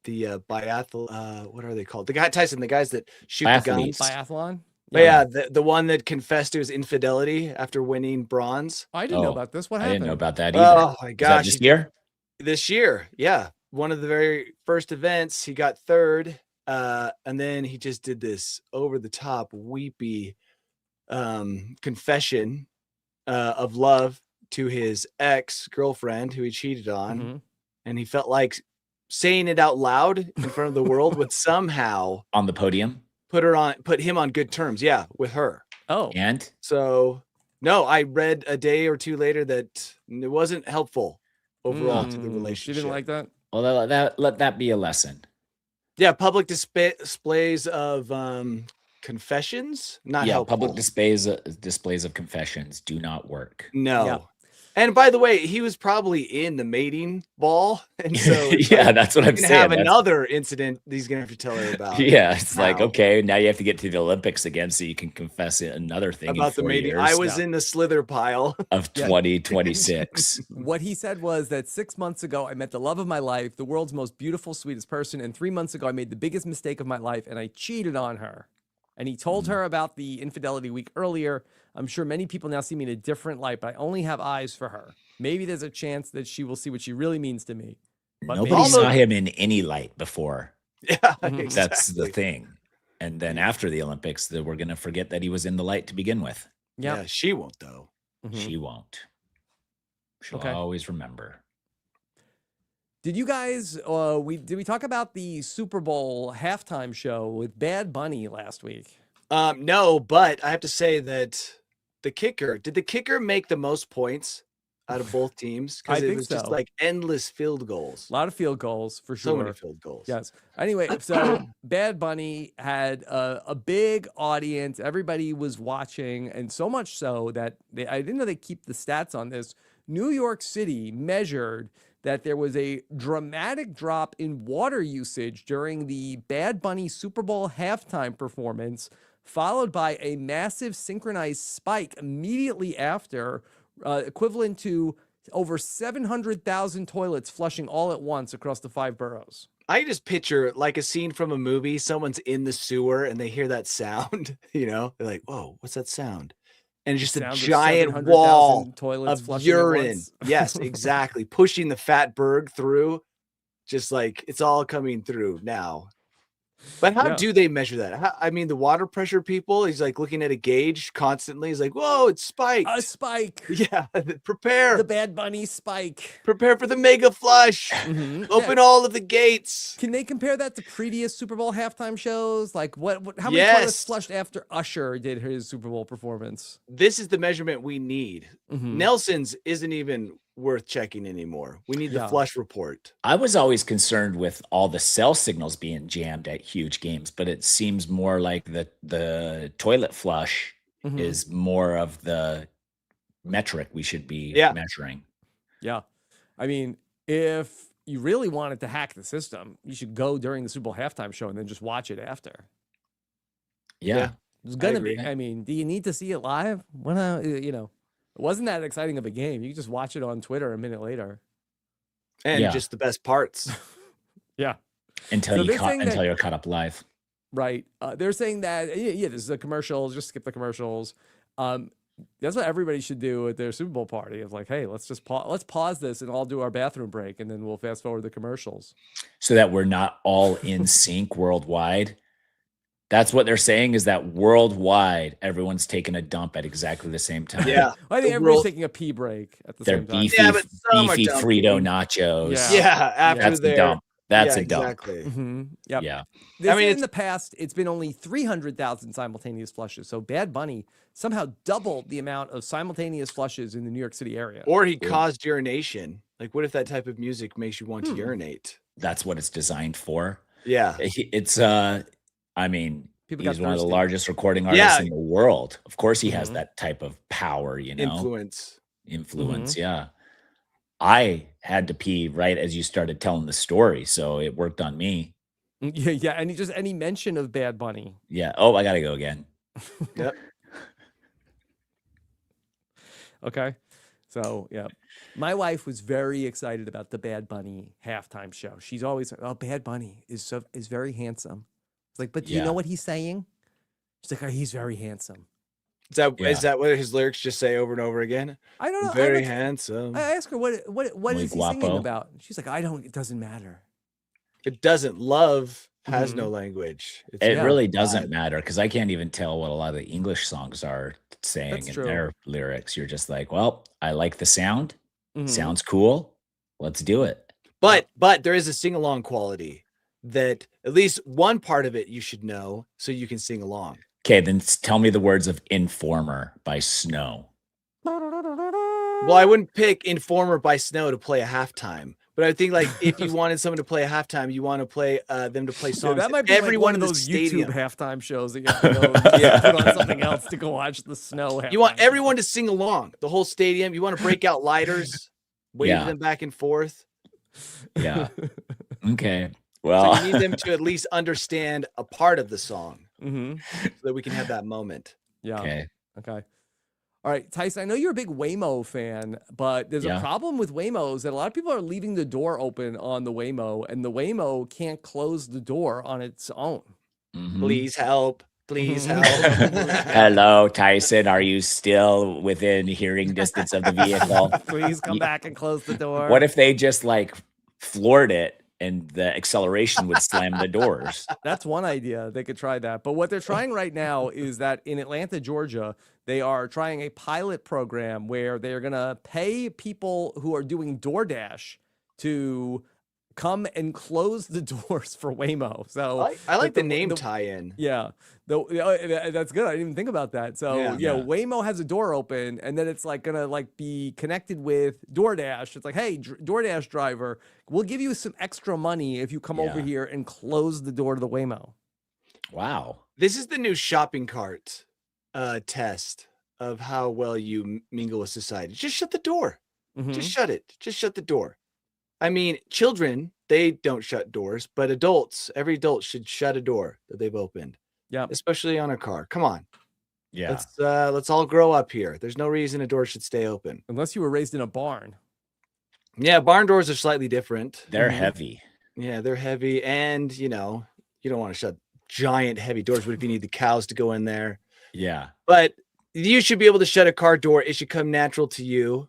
Speaker 4: biathlon. What are they called? The guy Tyson, the guys that shoot the
Speaker 3: Biathletes.
Speaker 4: guns.
Speaker 1: Biathlon?
Speaker 4: But yeah, the one that confessed to his infidelity after winning bronze.
Speaker 1: I didn't know
Speaker 3: Oh,
Speaker 1: about this. What
Speaker 3: I
Speaker 1: happened?
Speaker 3: didn't know about that either.
Speaker 4: Oh my
Speaker 3: Is that
Speaker 4: gosh!
Speaker 3: this year?
Speaker 4: This year, yeah, one of the very first events, he got third, and then he just did this over the top weepy confession of love to his ex girlfriend who he cheated on,
Speaker 1: Mhm.
Speaker 4: and he felt like saying it out loud in front of the world would somehow
Speaker 3: On the podium?
Speaker 4: put him on good terms, yeah, with her.
Speaker 1: Oh,
Speaker 3: And
Speaker 4: So no, I read a day or two later that it wasn't helpful overall to the
Speaker 1: Mm,
Speaker 4: relationship.
Speaker 1: She didn't like that?
Speaker 3: well, let that be a lesson.
Speaker 4: Yeah, public displays of confessions not
Speaker 3: Yeah,
Speaker 4: helpful.
Speaker 3: public displays of confessions do not work.
Speaker 4: No.
Speaker 1: Yeah.
Speaker 4: And by the way, he was probably in the mating ball, and so it's
Speaker 3: Yeah,
Speaker 4: like,
Speaker 3: that's what
Speaker 4: he's
Speaker 3: I'm
Speaker 4: gonna
Speaker 3: saying.
Speaker 4: have
Speaker 3: That's-
Speaker 4: another incident he's gonna have to tell her about.
Speaker 3: yeah, it's like,
Speaker 4: now.
Speaker 3: okay, now you have to get to the Olympics again so you can confess it another thing
Speaker 4: About the
Speaker 3: in 4
Speaker 4: mating.
Speaker 3: years
Speaker 4: I was in the slither pile.
Speaker 3: of
Speaker 1: Yeah.
Speaker 3: 2026.
Speaker 1: What he said was that 6 months ago, I met the love of my life, the world's most beautiful, sweetest person. And 3 months ago, I made the biggest mistake of my life and I cheated on her. And he told her about the infidelity week earlier. I'm sure many people now see me in a different light, but I only have eyes for her. Maybe there's a chance that she will see what she really means to me. But
Speaker 3: Nobody
Speaker 1: maybe
Speaker 3: saw
Speaker 1: not.
Speaker 3: him in any light before.
Speaker 4: Yeah,
Speaker 1: Mhm.
Speaker 3: That's the
Speaker 4: exactly.
Speaker 3: thing. And then after the Olympics, that we're going to forget that he was in the light to begin with.
Speaker 1: Yeah.
Speaker 4: Yeah, she won't though.
Speaker 1: Mhm.
Speaker 3: She won't. She'll
Speaker 1: Okay.
Speaker 3: always remember.
Speaker 1: Did you guys, did we talk about the Super Bowl halftime show with Bad Bunny last week?
Speaker 4: No, but I have to say that did the kicker make the most points out of both teams?
Speaker 1: I
Speaker 4: Because it
Speaker 1: think
Speaker 4: was just
Speaker 1: so.
Speaker 4: like endless field goals.
Speaker 1: A lot of field goals for
Speaker 4: So many
Speaker 1: sure.
Speaker 4: field goals.
Speaker 1: Yes. Anyway, so Bad Bunny had a big audience. Everybody was watching, and so much so that I didn't know they keep the stats on this. New York City measured that there was a dramatic drop in water usage during the Bad Bunny Super Bowl halftime performance, followed by a massive synchronized spike immediately after, equivalent to over 700,000 toilets flushing all at once across the 5 boroughs.
Speaker 4: I just picture like a scene from a movie. Someone's in the sewer and they hear that sound, they're like, whoa, what's that sound? And it's just a
Speaker 1: Sounds of
Speaker 4: giant
Speaker 1: 700,000
Speaker 4: wall
Speaker 1: toilets
Speaker 4: of
Speaker 1: flushing at
Speaker 4: urine.
Speaker 1: once.
Speaker 4: Yes, exactly. Pushing the fat berg through, just like it's all coming through now. But how
Speaker 1: Yeah.
Speaker 4: do they measure that? I mean, the water pressure people, he's like looking at a gauge constantly. He's like, whoa, it's spiked.
Speaker 1: A spike.
Speaker 4: Yeah, prepare.
Speaker 1: The Bad Bunny spike.
Speaker 4: Prepare for the mega flush.
Speaker 1: Mhm.
Speaker 4: Open
Speaker 1: Yeah.
Speaker 4: all of the gates.
Speaker 1: Can they compare that to previous Super Bowl halftime shows? Like how many toilets
Speaker 4: Yes.
Speaker 1: flushed after Usher did his Super Bowl performance?
Speaker 4: This is the measurement we need.
Speaker 1: Mhm.
Speaker 4: Nelson's isn't even worth checking anymore. We need the
Speaker 1: Yeah.
Speaker 4: flush report.
Speaker 3: I was always concerned with all the cell signals being jammed at huge games, but it seems more like the toilet flush
Speaker 1: Mhm.
Speaker 3: is more of the metric we should be
Speaker 4: Yeah.
Speaker 3: measuring.
Speaker 1: Yeah. I mean, if you really wanted to hack the system, you should go during the Super Bowl halftime show and then just watch it after.
Speaker 3: Yeah.
Speaker 1: It's gonna be.
Speaker 4: agree.
Speaker 1: I mean, do you need to see it live? It wasn't that exciting of a game. You can just watch it on Twitter a minute later.
Speaker 4: And
Speaker 3: Yeah.
Speaker 4: just the best parts.
Speaker 1: Yeah.
Speaker 3: Until
Speaker 1: So
Speaker 3: you
Speaker 1: they're saying that-
Speaker 3: until you're caught up live.
Speaker 1: Right. They're saying that, this is a commercial. Just skip the commercials. That's what everybody should do at their Super Bowl party. It's like, hey, let's just let's pause this and all do our bathroom break, and then we'll fast forward the commercials.
Speaker 3: So that we're not all in sync worldwide. That's what they're saying, is that worldwide, everyone's taking a dump at exactly the same time.
Speaker 4: Yeah.
Speaker 1: I think
Speaker 4: The
Speaker 1: everybody's
Speaker 4: world-
Speaker 1: taking a pee break at the
Speaker 3: They're
Speaker 1: same time.
Speaker 3: beefy,
Speaker 4: Yeah, but some are
Speaker 3: beefy
Speaker 4: dumping.
Speaker 3: Frito nachos.
Speaker 1: Yeah.
Speaker 4: Yeah. After
Speaker 3: That's a
Speaker 4: their
Speaker 3: dump. That's
Speaker 4: yeah,
Speaker 3: a dump.
Speaker 4: exactly.
Speaker 1: Mm-hmm. Yep.
Speaker 3: Yeah.
Speaker 1: They
Speaker 4: I mean,
Speaker 1: said in
Speaker 4: it's-
Speaker 1: the past, it's been only 300,000 simultaneous flushes. So Bad Bunny somehow doubled the amount of simultaneous flushes in the New York City area.
Speaker 4: Or he caused urination. Like, what if that type of music makes you want to urinate?
Speaker 3: That's what it's designed for.
Speaker 4: Yeah.
Speaker 3: It's I mean,
Speaker 1: People got
Speaker 3: he's one of the
Speaker 1: thirsty.
Speaker 3: largest recording artists
Speaker 4: Yeah.
Speaker 3: in the world. Of course he has
Speaker 1: Mhm.
Speaker 3: that type of power,
Speaker 4: Influence.
Speaker 3: influence. Yeah. I had to pee right as you started telling the story, so it worked on me.
Speaker 1: Yeah, yeah. And just any mention of Bad Bunny.
Speaker 3: Yeah. Oh, I gotta go again.
Speaker 4: Yep.
Speaker 1: Okay. So, yeah. My wife was very excited about the Bad Bunny halftime show. She's always like, oh, Bad Bunny is very handsome. It's like, but do you
Speaker 3: Yeah.
Speaker 1: know what he's saying? She's like, oh, he's very handsome.
Speaker 4: Is that
Speaker 3: Yeah.
Speaker 4: is that what his lyrics just say over and over again?
Speaker 1: I don't know.
Speaker 4: Very handsome.
Speaker 1: I asked her what
Speaker 3: Muy
Speaker 1: is he singing
Speaker 3: guapo.
Speaker 1: about? She's like, it doesn't matter.
Speaker 4: It doesn't. Love has
Speaker 1: Mhm.
Speaker 4: no language. It's
Speaker 3: It
Speaker 1: Yeah.
Speaker 3: really doesn't
Speaker 4: vibe.
Speaker 3: matter, because I can't even tell what a lot of the English songs are saying
Speaker 1: That's
Speaker 3: in
Speaker 1: true.
Speaker 3: their lyrics. You're just like, well, I like the sound.
Speaker 1: Mhm.
Speaker 3: Sounds cool. Let's do it.
Speaker 4: But there is a sing along quality that at least one part of it you should know so you can sing along.
Speaker 3: Okay, then tell me the words of Informer by Snow.
Speaker 4: Well, I wouldn't pick Informer by Snow to play a halftime, But I think like if you wanted someone to play a halftime, you want to play them to play songs.
Speaker 1: that might be
Speaker 4: everyone
Speaker 1: like one
Speaker 4: in
Speaker 1: of
Speaker 4: the
Speaker 1: those
Speaker 4: stadium.
Speaker 1: YouTube halftime shows that you have to go you have to put on something else to go watch the snow.
Speaker 4: You want
Speaker 1: halftime show.
Speaker 4: everyone to sing along, the whole stadium. You want to break out lighters, wave them back and forth.
Speaker 3: Yeah. Okay.
Speaker 4: So
Speaker 3: Well,
Speaker 4: you need them to at least understand a part of the song
Speaker 1: Mm-hmm.
Speaker 4: so that we can have that moment.
Speaker 1: Yeah.
Speaker 3: okay.
Speaker 1: Okay. All right, Tyson, I know you're a big Waymo fan, but there's a
Speaker 3: Yeah.
Speaker 1: problem with Waymos that a lot of people are leaving the door open on the Waymo, and the Waymo can't close the door on its own.
Speaker 3: Mhm.
Speaker 4: Please help. Please
Speaker 1: Mhm.
Speaker 4: help.
Speaker 3: Hello, Tyson. Are you still within hearing distance of the vehicle?
Speaker 1: Please come back and close the door.
Speaker 3: What if they just like floored it and the acceleration would slam the doors?
Speaker 1: That's one idea. They could try that. But what they're trying right now is that in Atlanta, Georgia, they are trying a pilot program where they're going to pay people who are doing DoorDash to come and close the doors for Waymo. So
Speaker 4: I like the name
Speaker 1: the
Speaker 4: tie-in.
Speaker 1: Yeah, that's good. I didn't even think about that. So
Speaker 4: Yeah.
Speaker 1: yeah,
Speaker 3: Yeah.
Speaker 1: Waymo has a door open, and then it's like gonna like be connected with DoorDash. It's like, hey, DoorDash driver, we'll give you some extra money if you come over
Speaker 3: Yeah.
Speaker 1: here and close the door to the Waymo.
Speaker 3: Wow.
Speaker 4: This is the new shopping cart test of how well you mingle with society. Just shut the door.
Speaker 1: Mhm.
Speaker 4: Just shut it. Just shut the door. I mean, children, they don't shut doors, but adults, every adult should shut a door that they've opened.
Speaker 1: Yeah.
Speaker 4: Especially on a car. Come on.
Speaker 3: Yeah.
Speaker 4: Let's all grow up here. There's no reason a door should stay open.
Speaker 1: Unless you were raised in a barn.
Speaker 4: Yeah, barn doors are slightly different.
Speaker 3: They're
Speaker 1: Mhm.
Speaker 3: heavy.
Speaker 4: Yeah, they're heavy, and you know, you don't want to shut giant heavy doors. What if you need the cows to go in there?
Speaker 3: Yeah.
Speaker 4: But you should be able to shut a car door. It should come natural to you.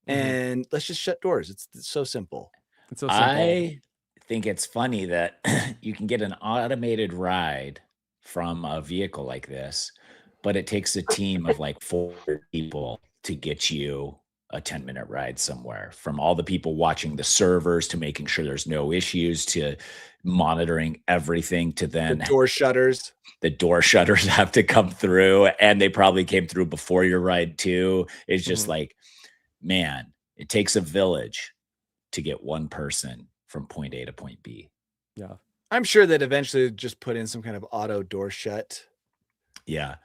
Speaker 1: Mhm.
Speaker 4: And let's just shut doors. It's so simple.
Speaker 1: It's so simple.
Speaker 3: I think it's funny that you can get an automated ride from a vehicle like this, but it takes a team of like 4 people to get you a 10-minute ride somewhere, from all the people watching the servers to making sure there's no issues to monitoring everything to
Speaker 4: The
Speaker 3: then
Speaker 4: door shutters.
Speaker 3: the door shutters have to come through, and they probably came through before your ride too. It's just
Speaker 1: Mhm.
Speaker 3: like, man, it takes a village to get one person from point A to point B.
Speaker 1: Yeah.
Speaker 4: I'm sure that eventually just put in some kind of auto door shut.
Speaker 3: Yeah.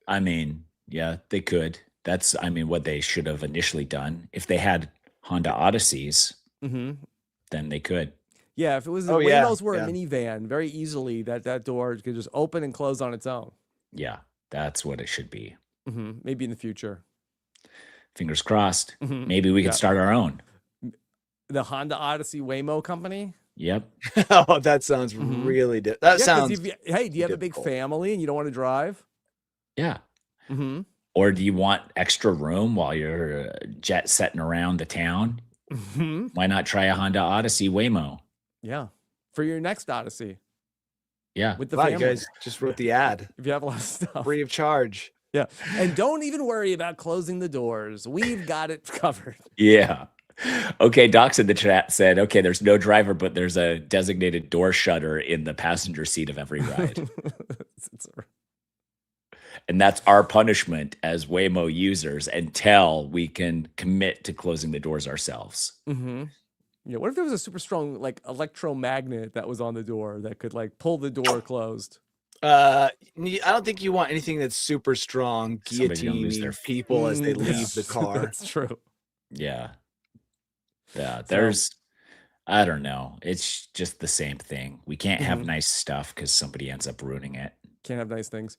Speaker 3: I mean, yeah, they could. That's, I mean, what they should have initially done. If they had Honda Odysseys,
Speaker 1: Mm-hmm.
Speaker 3: then they could.
Speaker 1: Yeah, if it was
Speaker 4: Oh, yeah,
Speaker 1: Waymos were
Speaker 4: yeah.
Speaker 1: a minivan, very easily that door could just open and close on its own.
Speaker 3: Yeah, that's what it should be.
Speaker 1: Mm-hmm. Maybe in the future.
Speaker 3: Fingers crossed.
Speaker 1: Mhm.
Speaker 3: Maybe we
Speaker 1: Yeah.
Speaker 3: could start our own.
Speaker 1: The Honda Odyssey Waymo company.
Speaker 3: Yep.
Speaker 4: Oh, that sounds
Speaker 1: Mhm.
Speaker 4: really that
Speaker 1: Yeah, 'cause
Speaker 4: sounds
Speaker 1: hey, do you have a big
Speaker 4: difficult.
Speaker 1: family and you don't want to drive?
Speaker 3: Yeah.
Speaker 1: Mm-hmm.
Speaker 3: Or do you want extra room while you're jet setting around the town?
Speaker 1: Mm-hmm.
Speaker 3: Why not try a Honda Odyssey Waymo?
Speaker 1: Yeah. For your next Odyssey
Speaker 3: Yeah.
Speaker 1: with the
Speaker 4: Wow,
Speaker 1: family.
Speaker 4: you guys just wrote the ad
Speaker 1: If you have a lot of stuff.
Speaker 4: free of charge.
Speaker 1: Yeah. And don't even worry about closing the doors. We've got it covered.
Speaker 3: Yeah. Okay. Docs in the chat said, okay, there's no driver, but there's a designated door shutter in the passenger seat of every ride. And that's our punishment as Waymo users until we can commit to closing the doors ourselves.
Speaker 1: Mm-hmm. Yeah. What if there was a super strong like electromagnet that was on the door that could like pull the door closed?
Speaker 4: I don't think you want anything that's super strong,
Speaker 3: Somebody's gonna lose
Speaker 4: guillotining
Speaker 3: their
Speaker 4: people as they
Speaker 1: Mm,
Speaker 4: leave the car.
Speaker 1: That's true.
Speaker 3: Yeah. Yeah. There's, I don't know. It's just the same thing. We can't have
Speaker 1: Mhm.
Speaker 3: nice stuff because somebody ends up ruining it.
Speaker 1: Can't have nice things.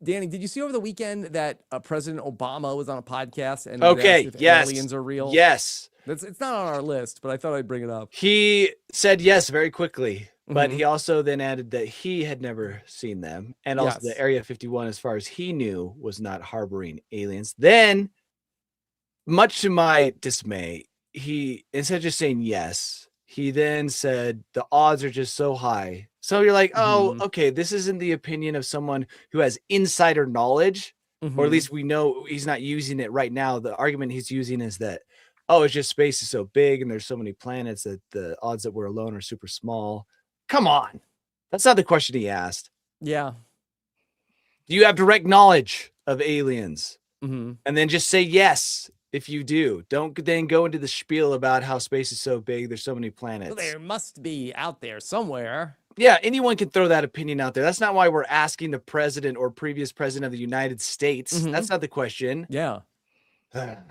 Speaker 1: Danny, did you see over the weekend that President Obama was on a podcast and was
Speaker 4: Okay,
Speaker 1: asked if
Speaker 4: yes.
Speaker 1: aliens are real?
Speaker 4: Yes.
Speaker 1: It's not on our list, but I thought I'd bring it up.
Speaker 4: He said yes very quickly, but
Speaker 1: Mhm.
Speaker 4: he also then added that he had never seen them. And also
Speaker 1: Yes.
Speaker 4: the Area 51, as far as he knew, was not harboring aliens. Then, much to my dismay, he, instead of just saying yes, he then said the odds are just so high. So you're like, oh,
Speaker 1: Mhm.
Speaker 4: okay, this isn't the opinion of someone who has insider knowledge, or at
Speaker 1: Mhm.
Speaker 4: least we know he's not using it right now. The argument he's using is that, oh, it's just space is so big and there's so many planets that the odds that we're alone are super small. Come on. That's not the question he asked.
Speaker 1: Yeah.
Speaker 4: Do you have direct knowledge of aliens?
Speaker 1: Mm-hmm.
Speaker 4: And then just say yes. if you do. Don't then go into the spiel about how space is so big. There's so many planets.
Speaker 1: Well, there must be out there somewhere.
Speaker 4: Yeah, anyone can throw that opinion out there. That's not why we're asking the president or previous president of the United States.
Speaker 1: Mhm.
Speaker 4: That's not the question.
Speaker 1: Yeah.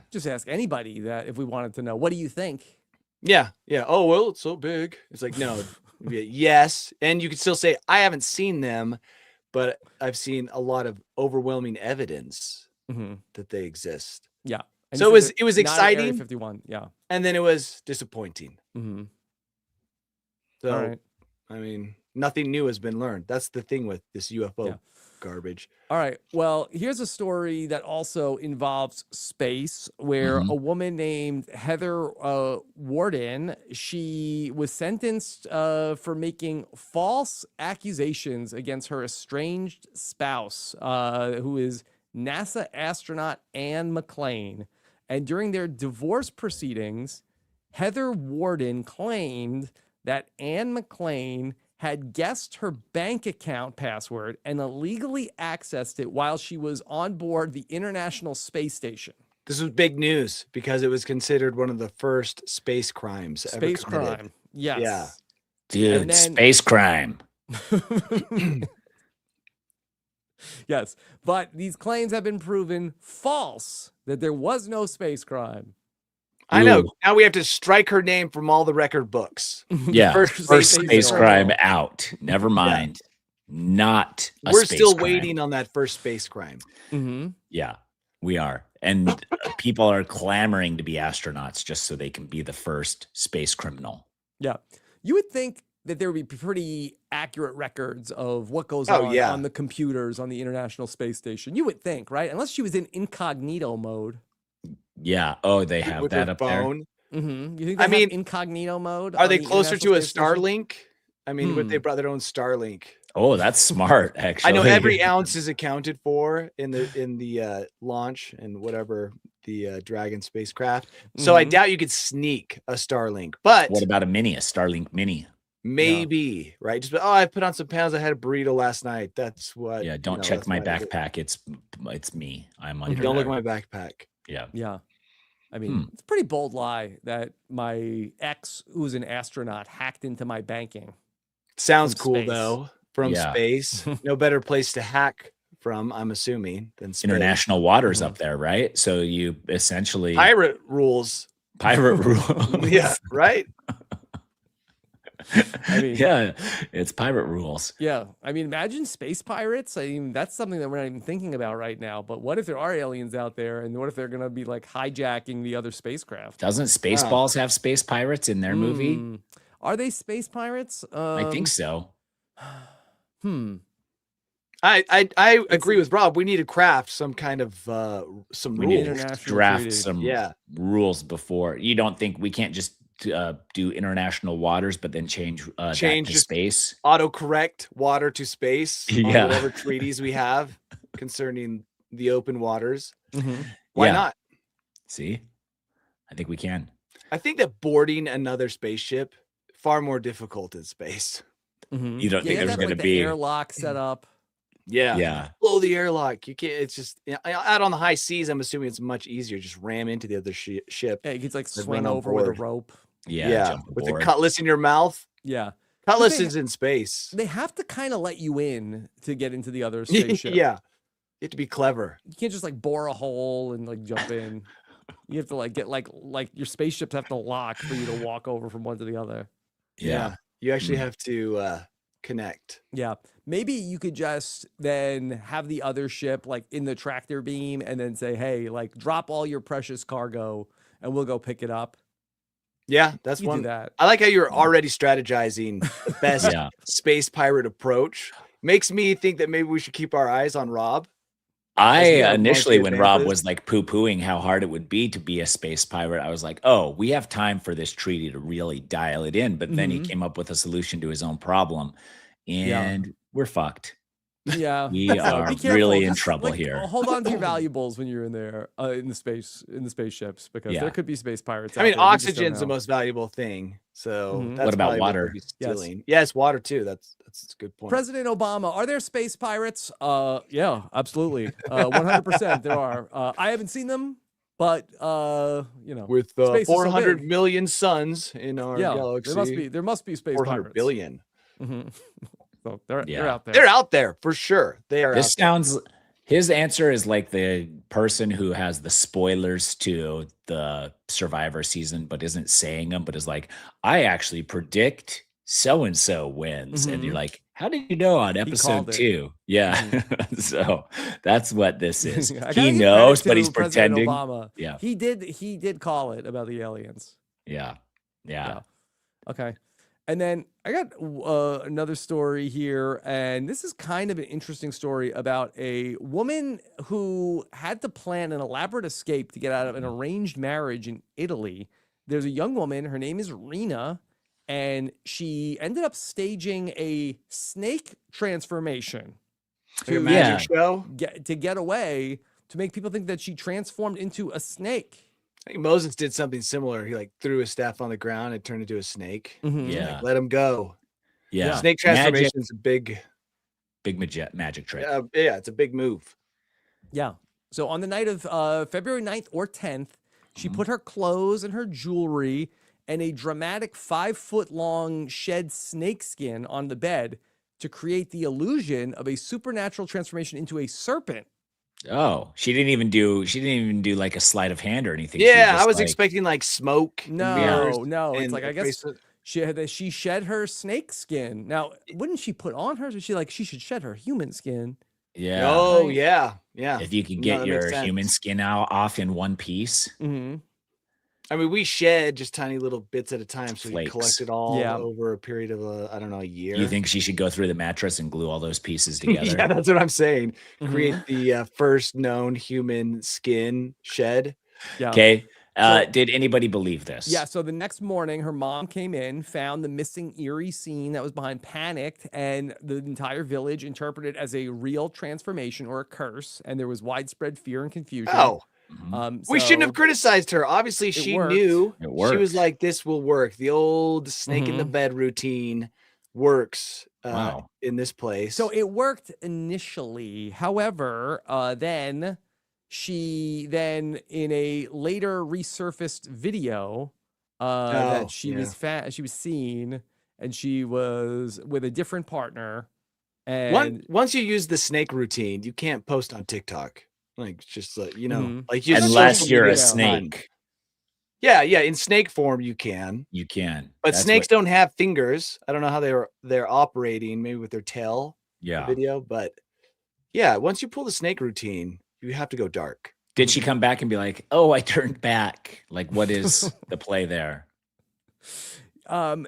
Speaker 1: Just ask anybody that if we wanted to know. What do you think?
Speaker 4: Yeah. Oh, well, it's so big. It's like, no. Yes. And you can still say, I haven't seen them, but I've seen a lot of overwhelming evidence that they exist.
Speaker 1: Yeah. And
Speaker 4: So it was
Speaker 1: not at Area
Speaker 4: exciting.
Speaker 1: 51. Yeah.
Speaker 4: And then it was disappointing.
Speaker 1: Mm-hmm.
Speaker 4: So,
Speaker 1: All right.
Speaker 4: I mean, nothing new has been learned. That's the thing with this UFO
Speaker 1: Yeah.
Speaker 4: garbage.
Speaker 1: All right. Well, here's a story that also involves space where a woman named Heather Warden, she was sentenced for making false accusations against her estranged spouse, who is NASA astronaut Anne McClain. And during their divorce proceedings, Heather Warden claimed that Anne McClain had guessed her bank account password and illegally accessed it while she was on board the International Space Station.
Speaker 4: This was big news because it was considered one of the first space crimes ever
Speaker 1: Space
Speaker 4: committed.
Speaker 1: crime. Yes.
Speaker 4: Yeah.
Speaker 3: Dude,
Speaker 1: And then-
Speaker 3: space crime.
Speaker 1: Yes. But these claims have been proven false, that there was no space crime.
Speaker 4: I know.
Speaker 3: Ooh.
Speaker 4: Now we have to strike her name from all the record books.
Speaker 3: Yeah,
Speaker 4: First
Speaker 3: first
Speaker 4: space
Speaker 3: space
Speaker 4: crime.
Speaker 3: crime out. Never mind. Not a
Speaker 4: We're
Speaker 3: space
Speaker 4: still
Speaker 3: crime.
Speaker 4: waiting on that first space crime.
Speaker 1: Mm-hmm.
Speaker 3: Yeah, we are. And people are clamoring to be astronauts just so they can be the first space criminal.
Speaker 1: Yeah. You would think that there would be pretty accurate records of what goes
Speaker 4: Oh,
Speaker 1: on
Speaker 4: yeah.
Speaker 1: on the computers on the International Space Station. You would think, right? Unless she was in incognito mode.
Speaker 3: Yeah. Oh, they have
Speaker 4: With
Speaker 3: that
Speaker 4: her
Speaker 3: up there.
Speaker 4: phone.
Speaker 1: Mm-hmm. You think
Speaker 4: I
Speaker 1: they have
Speaker 4: mean,
Speaker 1: incognito mode?
Speaker 4: Are
Speaker 1: on
Speaker 4: they
Speaker 1: the
Speaker 4: closer
Speaker 1: International
Speaker 4: to a
Speaker 1: Space Station?
Speaker 4: Starlink? I mean, what they brought their own Starlink.
Speaker 3: Oh, that's smart, actually.
Speaker 4: I know every ounce is accounted for in the launch and whatever the Dragon spacecraft. So I doubt you could sneak a Starlink, but
Speaker 3: What about a Starlink Mini?
Speaker 4: maybe right. Just I put on some pounds. I had a burrito last night. That's what.
Speaker 3: Yeah, don't check my backpack. It's me. I'm under
Speaker 4: Don't look
Speaker 3: there.
Speaker 4: at my backpack.
Speaker 3: Yeah.
Speaker 1: Yeah. I mean, it's a pretty bold lie that my ex, who's an astronaut, hacked into my banking.
Speaker 4: Sounds
Speaker 1: From
Speaker 4: cool
Speaker 1: space.
Speaker 4: though. From
Speaker 3: Yeah.
Speaker 4: space, no better place to hack from. I'm assuming than space.
Speaker 3: International waters up there, right? So you essentially
Speaker 4: Pirate rules.
Speaker 3: pirate rules.
Speaker 4: Yeah, right.
Speaker 1: I mean,
Speaker 3: Yeah, it's pirate rules.
Speaker 1: yeah. I mean, imagine space pirates. I mean, that's something that we're not even thinking about right now. But what if there are aliens out there, and what if they're going to be like hijacking the other spacecraft?
Speaker 3: Doesn't Spaceballs have space pirates in their movie?
Speaker 1: Mm. Are they space pirates?
Speaker 3: I think so.
Speaker 4: I agree with Rob. We need to craft some kind of some
Speaker 3: We need
Speaker 4: rules.
Speaker 3: to
Speaker 1: International
Speaker 3: draft
Speaker 1: treaty.
Speaker 3: some
Speaker 4: Yeah.
Speaker 3: rules before. You don't think we can't just do international waters, but then change that
Speaker 4: Change
Speaker 3: to
Speaker 4: just-
Speaker 3: space?
Speaker 4: Autocorrect water to space on
Speaker 3: Yeah.
Speaker 4: whatever treaties we have concerning the open waters.
Speaker 1: Mhm.
Speaker 4: Why
Speaker 3: Yeah.
Speaker 4: not?
Speaker 3: See, I think we can.
Speaker 4: I think that boarding another spaceship far more difficult in space.
Speaker 1: Mhm.
Speaker 3: You don't think
Speaker 1: have
Speaker 3: there's
Speaker 1: to have,
Speaker 3: gonna
Speaker 1: like,
Speaker 3: be-
Speaker 1: the airlock set up?
Speaker 4: Yeah.
Speaker 3: Yeah.
Speaker 4: Blow the airlock. You can't. It's just out on the high seas. I'm assuming it's much easier. Just ram into the other ship.
Speaker 1: Yeah, you could like
Speaker 4: They'd
Speaker 1: swing
Speaker 4: run on
Speaker 1: over with a
Speaker 4: board.
Speaker 1: rope.
Speaker 3: Yeah. Jump
Speaker 4: with the
Speaker 3: aboard.
Speaker 4: cutlass in your mouth.
Speaker 1: Yeah.
Speaker 4: Cutlass
Speaker 1: they-
Speaker 4: is in space.
Speaker 1: They have to kind of let you in to get into the other spaceship.
Speaker 4: Yeah. You have to be clever.
Speaker 1: You can't just like bore a hole and like jump in. You have to like get like your spaceships have to lock for you to walk over from one to the other.
Speaker 3: Yeah.
Speaker 4: You actually
Speaker 3: Mm.
Speaker 4: have to connect.
Speaker 1: Yeah. Maybe you could just then have the other ship like in the tractor beam and then say, hey, like drop all your precious cargo and we'll go pick it up.
Speaker 4: Yeah, that's
Speaker 1: You do
Speaker 4: one.
Speaker 1: that.
Speaker 4: I like how you're already strategizing the best
Speaker 3: Yeah.
Speaker 4: space pirate approach. Makes me think that maybe we should keep our eyes on Rob.
Speaker 3: I
Speaker 4: we have
Speaker 3: initially, when Rob
Speaker 4: multi-advances.
Speaker 3: was like poo-pooing how hard it would be to be a space pirate, I was like, oh, we have time for this treaty to really dial it in. But then he
Speaker 1: Mhm.
Speaker 3: came up with a solution to his own problem, and we're fucked.
Speaker 1: Yeah.
Speaker 3: We
Speaker 1: So
Speaker 3: are
Speaker 1: be careful.
Speaker 3: really in
Speaker 1: Just,
Speaker 3: trouble
Speaker 1: like,
Speaker 3: here.
Speaker 1: Hold on to your valuables when you're in there in the spaceships because
Speaker 3: Yeah.
Speaker 1: there could be space pirates.
Speaker 4: I
Speaker 1: out
Speaker 4: mean,
Speaker 1: there. We just don't
Speaker 4: oxygen's the
Speaker 1: know.
Speaker 4: most valuable thing. So
Speaker 1: Mhm.
Speaker 4: that's
Speaker 3: What about
Speaker 4: probably
Speaker 3: water?
Speaker 4: they'll be
Speaker 1: Yes.
Speaker 4: stealing. Yes, water too. That's a good point.
Speaker 1: President Obama, are there space pirates? Yeah, absolutely. 100% there are. I haven't seen them, But you know,
Speaker 4: With
Speaker 1: space is so
Speaker 4: 400
Speaker 1: big.
Speaker 4: million suns in our galaxy.
Speaker 1: There must be space
Speaker 4: 400
Speaker 1: pirates.
Speaker 4: billion.
Speaker 1: So they're
Speaker 3: Yeah.
Speaker 1: out there.
Speaker 4: They're out there for sure. They are
Speaker 3: This
Speaker 4: out there.
Speaker 3: sounds. His answer is like the person who has the spoilers to the Survivor season, but isn't saying them, but is like, I actually predict so and so wins, and you're like, how did you know on
Speaker 1: called
Speaker 3: episode
Speaker 1: it.
Speaker 3: 2? Yeah, so that's what this is.
Speaker 1: I gotta
Speaker 3: He
Speaker 1: give
Speaker 3: knows,
Speaker 1: credit
Speaker 3: but
Speaker 1: to
Speaker 3: he's
Speaker 1: President
Speaker 3: pretending.
Speaker 1: Obama.
Speaker 3: Yeah,
Speaker 1: He did call it about the aliens.
Speaker 3: yeah.
Speaker 1: Okay. And then I got another story here, and this is kind of an interesting story about a woman who had to plan an elaborate escape to get out of an arranged marriage in Italy. There's a young woman, her name is Rena, and she ended up staging a snake transformation
Speaker 4: Like a magic show.
Speaker 1: to get away, to make people think that she transformed into a snake.
Speaker 4: I think Moses did something similar. He like threw his staff on the ground and turned into a snake.
Speaker 3: Yeah.
Speaker 4: Like, let him go.
Speaker 3: Yeah.
Speaker 4: Snake transformation is a big
Speaker 3: magic trick.
Speaker 4: Yeah, it's a big move.
Speaker 1: Yeah. So on the night of February 9th or 10th, she put her clothes and her jewelry and a dramatic 5-foot-long shed snake skin on the bed to create the illusion of a supernatural transformation into a serpent.
Speaker 3: Oh, she didn't even do like a sleight of hand or anything.
Speaker 4: Yeah, I was expecting like smoke.
Speaker 1: No. It's like, I guess she shed her snake skin. Now, wouldn't she put on hers? Or she should shed her human skin?
Speaker 3: Yeah.
Speaker 4: Oh, yeah. Yeah.
Speaker 3: If you can get your human skin off in one piece.
Speaker 1: Mm-hmm.
Speaker 4: I mean, we shed just tiny little bits at a time, so you collect it all
Speaker 1: Yeah.
Speaker 4: over a period of a year.
Speaker 3: You think she should go through the mattress and glue all those pieces together?
Speaker 4: Yeah, that's what I'm saying. Create the first known human skin shed.
Speaker 1: Yeah.
Speaker 3: Okay. Did anybody believe this?
Speaker 1: Yeah. So the next morning, her mom came in, found the missing eerie scene that was behind, panicked, and the entire village interpreted it as a real transformation or a curse, and there was widespread fear and confusion.
Speaker 4: Oh. We shouldn't
Speaker 1: So
Speaker 4: have criticized her. Obviously, she knew.
Speaker 3: It worked.
Speaker 4: She was like, this will work. The old snake in the bed routine works in this place.
Speaker 1: So it worked initially. However, then in a later resurfaced video that she was seen, and she was with a different partner. And
Speaker 4: once you use the snake routine, you can't post on TikTok. Like, just like
Speaker 3: unless you're a snake.
Speaker 4: Yeah, in snake form you can.
Speaker 3: You can.
Speaker 4: But snakes don't have fingers. I don't know how they're operating, maybe with their tail.
Speaker 3: Yeah.
Speaker 4: Video, but yeah, once you pull the snake routine, you have to go dark.
Speaker 3: Did she come back and be like, "Oh, I turned back"? Like, what is the play there?
Speaker 1: Yeah,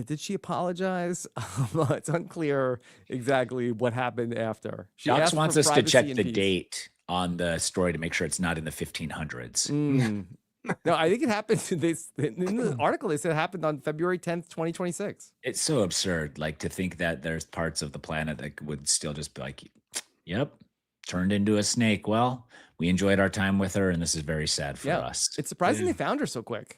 Speaker 1: did she apologize? It's unclear exactly what happened after.
Speaker 3: Docs wants us to check the date on the story to make sure it's not in the 1500s.
Speaker 1: No, I think it happened. In the article, they said it happened on February 10th, 2026.
Speaker 3: It's so absurd, like, to think that there's parts of the planet that would still just be like, "Yep, turned into a snake. Well, we enjoyed our time with her, and this is very sad for us."
Speaker 1: It's surprising they found her so quick.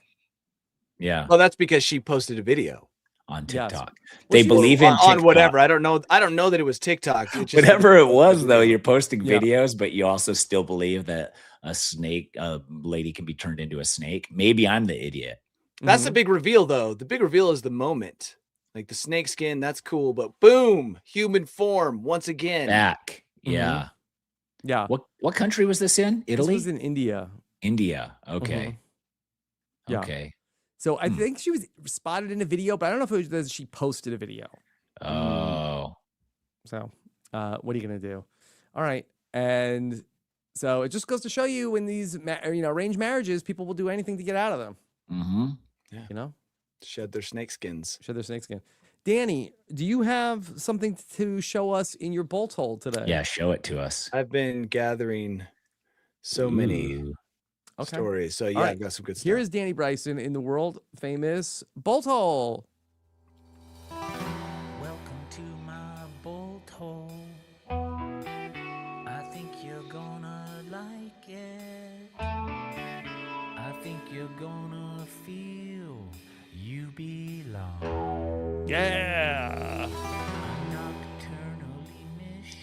Speaker 3: Yeah.
Speaker 4: Well, that's because she posted a video
Speaker 3: on TikTok.
Speaker 1: Yes.
Speaker 3: They believe in TikTok.
Speaker 4: On whatever. I don't know that it was TikTok. It's just
Speaker 3: whatever it was, though, you're posting videos, but you also still believe that a lady can be turned into a snake. Maybe I'm the idiot.
Speaker 4: That's the big reveal, though. The big reveal is the moment. Like the snake skin, that's cool, but boom, human form once again.
Speaker 3: Back. Yeah.
Speaker 1: Yeah.
Speaker 3: What country was this in? Italy?
Speaker 1: This was in India.
Speaker 3: India. Okay.
Speaker 1: Yeah.
Speaker 3: Okay.
Speaker 1: So I think she was spotted in a video, but I don't know if it was that she posted a video.
Speaker 3: Oh.
Speaker 1: So what are you going to do? All right. And so it just goes to show you, in these arranged marriages, people will do anything to get out of them.
Speaker 4: Yeah. Shed their snake skins.
Speaker 1: Shed their snake skin. Danny, do you have something to show us in your bolt hole today?
Speaker 3: Yeah, show it to us.
Speaker 4: I've been gathering so many stories. So yeah, I've got some good stuff.
Speaker 1: Here is Danny Bryson in the world famous bolt hole.
Speaker 5: Welcome to my bolt hole. I think you're gonna like it. I think you're gonna feel you belong.
Speaker 1: Yeah.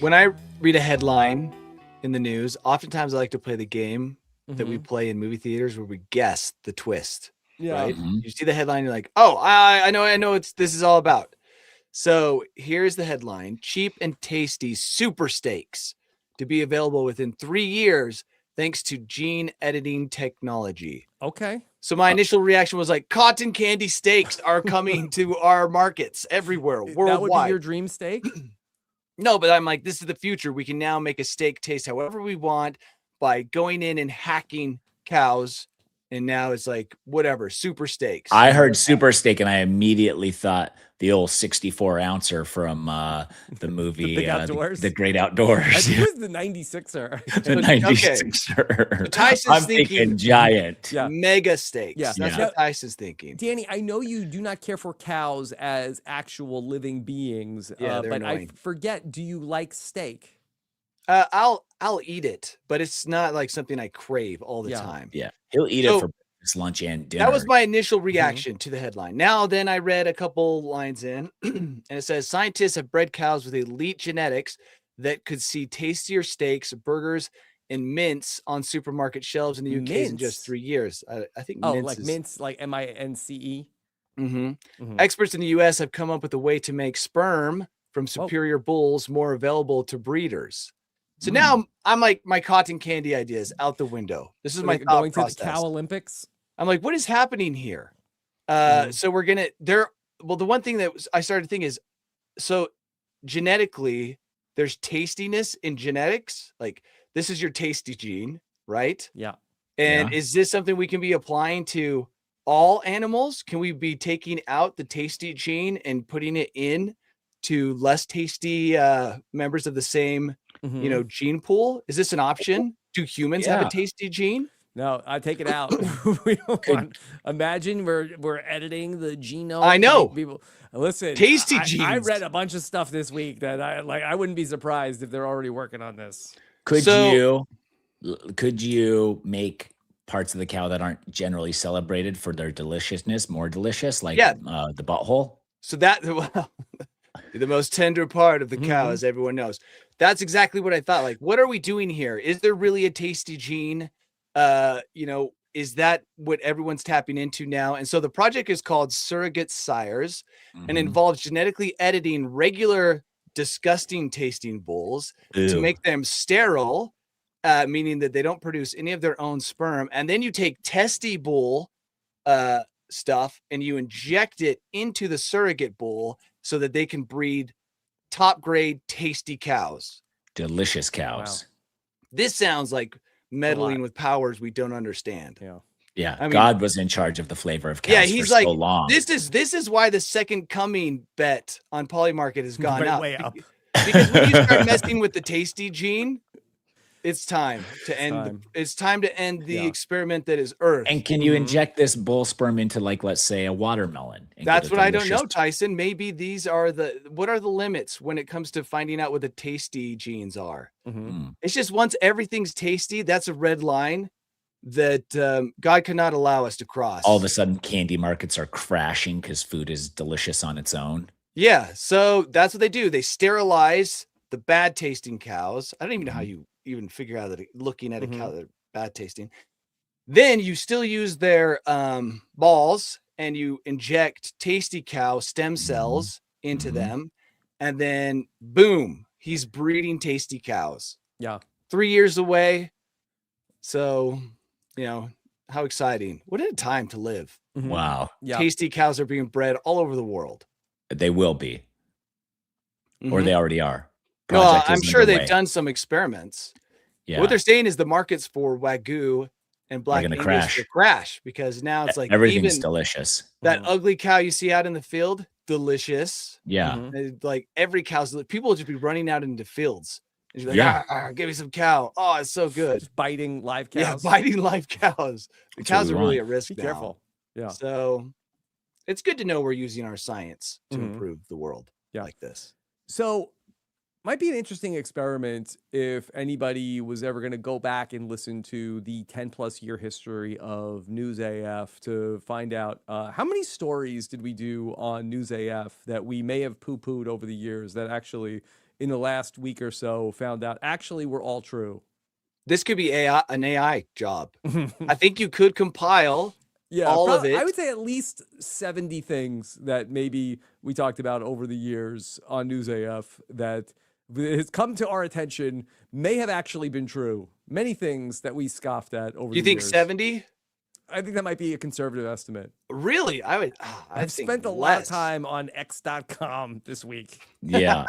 Speaker 4: When I read a headline in the news, oftentimes I like to play the game that we
Speaker 1: Mhm.
Speaker 4: play in movie theaters where we guess the twist.
Speaker 1: Yeah.
Speaker 4: Right?
Speaker 3: Mhm.
Speaker 4: You see the headline, you're like, oh, I know this is all about. So here's the headline: cheap and tasty super steaks to be available within 3 years thanks to gene editing technology.
Speaker 1: Okay.
Speaker 4: So my initial reaction was like, cotton candy steaks are coming to our markets everywhere,
Speaker 1: That would be your
Speaker 4: worldwide.
Speaker 1: dream steak?
Speaker 4: No, but I'm like, this is the future. We can now make a steak taste however we want by going in and hacking cows. And now it's like, whatever, super steaks.
Speaker 3: I heard super steak and I immediately thought the old 64 ouncer from the movie
Speaker 1: Big Outdoors?
Speaker 3: The Great
Speaker 1: I
Speaker 3: Outdoors.
Speaker 1: think it was the 96er.
Speaker 3: The
Speaker 4: Okay.
Speaker 3: 96er.
Speaker 4: So Tyson's
Speaker 3: I'm thinking
Speaker 4: thinking-
Speaker 3: giant.
Speaker 1: Yeah.
Speaker 4: Mega steaks.
Speaker 1: Yeah.
Speaker 4: That's
Speaker 1: Yeah.
Speaker 4: what Tyson's thinking.
Speaker 1: Danny, I know you do not care for cows as actual living beings,
Speaker 4: Yeah, they're
Speaker 1: but I
Speaker 4: annoying.
Speaker 1: forget, do you like steak?
Speaker 4: I'll eat it, but it's not like something I crave all the
Speaker 1: Yeah.
Speaker 4: time.
Speaker 3: Yeah. He'll eat
Speaker 4: So-
Speaker 3: it for breakfast, lunch, and dinner.
Speaker 4: That was my initial reaction to the headline. Now, then I read a couple lines in, and it says scientists have bred cows with elite genetics that could see tastier steaks, burgers, and mince on supermarket shelves in the UK in
Speaker 1: Mince?
Speaker 4: just 3 years. I think
Speaker 1: Oh,
Speaker 4: mince
Speaker 1: like
Speaker 4: is.
Speaker 1: mince, like MINCE?
Speaker 4: Mhm.
Speaker 1: Mhm.
Speaker 4: Experts in the US have come up with a way to make sperm from superior bulls more available to breeders. So now I'm like, my cotton candy idea is out the window. This is my
Speaker 1: Like
Speaker 4: thought
Speaker 1: going
Speaker 4: process.
Speaker 1: to the Cow Olympics?
Speaker 4: I'm like, what is happening here?
Speaker 1: Mhm.
Speaker 4: So we're gonna well, the one thing that I started to think is, so genetically, there's tastiness in genetics. Like, this is your tasty gene, right?
Speaker 1: Yeah.
Speaker 4: And
Speaker 3: Yeah.
Speaker 4: is this something we can be applying to all animals? Can we be taking out the tasty gene and putting it in to less tasty members of the same,
Speaker 1: Mhm.
Speaker 4: gene pool? Is this an option? Do humans have a
Speaker 3: Yeah.
Speaker 4: tasty gene?
Speaker 1: No, I take it out. We don't want. Imagine we're editing the genome.
Speaker 4: I
Speaker 1: to
Speaker 4: know.
Speaker 1: make people listen.
Speaker 4: Tasty
Speaker 1: I
Speaker 4: genes.
Speaker 1: read a bunch of stuff this week that I wouldn't be surprised if they're already working on this.
Speaker 3: Could
Speaker 4: So-
Speaker 3: you make parts of the cow that aren't generally celebrated for their deliciousness more delicious, like
Speaker 4: Yeah.
Speaker 3: the butthole?
Speaker 4: So that, well, the most tender part of the cow,
Speaker 1: Mhm.
Speaker 4: as everyone knows. That's exactly what I thought. Like, what are we doing here? Is there really a tasty gene? Is that what everyone's tapping into now? And so the project is called Surrogate Sires and
Speaker 3: Mhm.
Speaker 4: involves genetically editing regular, disgusting tasting bulls to
Speaker 3: Ew.
Speaker 4: make them sterile, meaning that they don't produce any of their own sperm. And then you take testy bull stuff and you inject it into the surrogate bull so that they can breed top grade tasty cows.
Speaker 3: Delicious cows.
Speaker 4: This sounds like meddling with powers we don't understand.
Speaker 1: Yeah.
Speaker 3: Yeah.
Speaker 4: I mean-
Speaker 3: God was in charge of the flavor of cows
Speaker 4: Yeah,
Speaker 3: for
Speaker 4: he's
Speaker 3: so
Speaker 4: like,
Speaker 3: long.
Speaker 4: this is why the second coming bet on Polymarket has gone up.
Speaker 1: Way up.
Speaker 4: Because when you start messing with the tasty gene, it's time to end.
Speaker 1: time.
Speaker 4: It's time to end the
Speaker 1: Yeah.
Speaker 4: experiment that is Earth.
Speaker 3: And can you
Speaker 1: Mhm.
Speaker 3: inject this bull sperm into, like, let's say, a watermelon? and
Speaker 4: That's
Speaker 3: get a
Speaker 4: what I don't know,
Speaker 3: delicious-
Speaker 4: Tyson. Maybe these are what are the limits when it comes to finding out what the tasty genes are?
Speaker 1: Mhm.
Speaker 3: Mm.
Speaker 4: It's just once everything's tasty, that's a red line that God cannot allow us to cross.
Speaker 3: All of a sudden, candy markets are crashing because food is delicious on its own.
Speaker 4: Yeah, so that's what they do. They sterilize the bad tasting cows. I don't even know how
Speaker 3: Mhm.
Speaker 4: you even figure out that looking at a cow
Speaker 1: Mhm.
Speaker 4: that are bad tasting. Then you still use their balls and you inject tasty cow stem cells into
Speaker 3: Mhm.
Speaker 4: them, and then boom, he's breeding tasty cows.
Speaker 1: Yeah.
Speaker 4: 3 years away. So, how exciting. What a time to live.
Speaker 1: Mhm.
Speaker 3: Wow.
Speaker 1: Yeah.
Speaker 4: Tasty cows are being bred all over the world.
Speaker 3: They will be, or
Speaker 4: Mhm.
Speaker 3: they already are.
Speaker 4: No,
Speaker 3: Project
Speaker 4: I'm
Speaker 3: is
Speaker 4: sure they've
Speaker 3: underway.
Speaker 4: done some experiments.
Speaker 3: Yeah.
Speaker 4: What they're saying is the markets for Wagyu and Black
Speaker 3: gonna
Speaker 4: Angus
Speaker 3: crash.
Speaker 4: will crash because now it's like
Speaker 3: Everything's
Speaker 4: even
Speaker 3: delicious.
Speaker 4: that
Speaker 1: Mhm.
Speaker 4: ugly cow you see out in the field, delicious.
Speaker 3: Yeah.
Speaker 1: Mhm.
Speaker 4: Like every cow's people will just be running out into fields. And she's like,
Speaker 3: Yeah.
Speaker 4: give me some cow. Oh, it's so good.
Speaker 1: Just biting live
Speaker 4: Yeah,
Speaker 1: cows.
Speaker 4: biting live cows. The
Speaker 3: That's what
Speaker 4: cows
Speaker 3: we
Speaker 4: are really
Speaker 3: want.
Speaker 4: at risk
Speaker 1: Be
Speaker 4: now.
Speaker 1: careful. Yeah.
Speaker 4: So it's good to know we're using our science to
Speaker 1: Mhm.
Speaker 4: improve the world
Speaker 1: Yeah.
Speaker 4: like this.
Speaker 1: So, might be an interesting experiment if anybody was ever going to go back and listen to the 10 plus year history of News AF to find out how many stories did we do on News AF that we may have poo pooed over the years that actually, in the last week or so, found out actually were all true.
Speaker 4: This could be an AI job. I think you could compile all of it.
Speaker 1: I would say at least 70 things that maybe we talked about over the years on News AF that has come to our attention may have actually been true. Many things that we scoffed at over the years.
Speaker 4: You think 70?
Speaker 1: I think that might be a conservative estimate.
Speaker 4: Really?
Speaker 1: I've spent a lot of time on X.com this week.
Speaker 3: Yeah.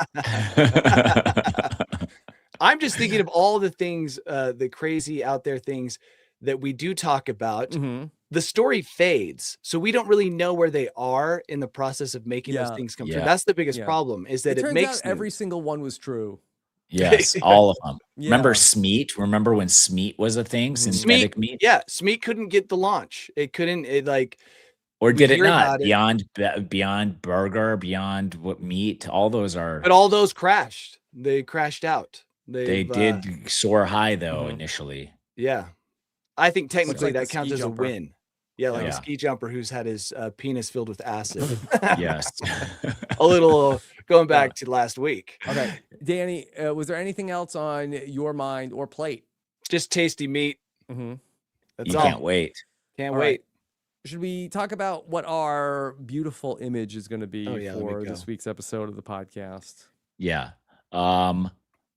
Speaker 4: I'm just thinking of all the things, the crazy out there things that we do talk about.
Speaker 1: Mm-hmm.
Speaker 4: The story fades, so we don't really know where they are in the process of making those things come true. That's the biggest problem, is that it
Speaker 1: turns
Speaker 4: makes
Speaker 1: out every single one was true.
Speaker 3: Yes, all of them.
Speaker 1: Yeah.
Speaker 3: Remember Smeat? Remember when Smeat was a thing? Synthetic meat?
Speaker 4: Yeah, Smeat couldn't get the launch. It couldn't,
Speaker 3: or did it
Speaker 4: hear
Speaker 3: not?
Speaker 4: about it.
Speaker 3: Beyond Burger, Beyond what Meat, all those are.
Speaker 4: But all those crashed. They crashed out.
Speaker 3: They did soar high though initially.
Speaker 4: Yeah, I think technically
Speaker 1: like
Speaker 4: that
Speaker 1: the
Speaker 4: counts
Speaker 1: ski
Speaker 4: as
Speaker 1: jumper.
Speaker 4: a win. Yeah, like a ski jumper who's had his penis filled with acid.
Speaker 3: Yes.
Speaker 4: A little going back to last week.
Speaker 1: Okay, Danny, was there anything else on your mind or plate?
Speaker 4: Just tasty meat.
Speaker 1: Mm-hmm.
Speaker 4: That's
Speaker 3: You
Speaker 4: all.
Speaker 3: can't wait.
Speaker 4: Can't
Speaker 1: All
Speaker 4: wait.
Speaker 1: right. Should we talk about what our beautiful image is going to be for
Speaker 4: go.
Speaker 1: this week's episode of the podcast?
Speaker 3: Yeah.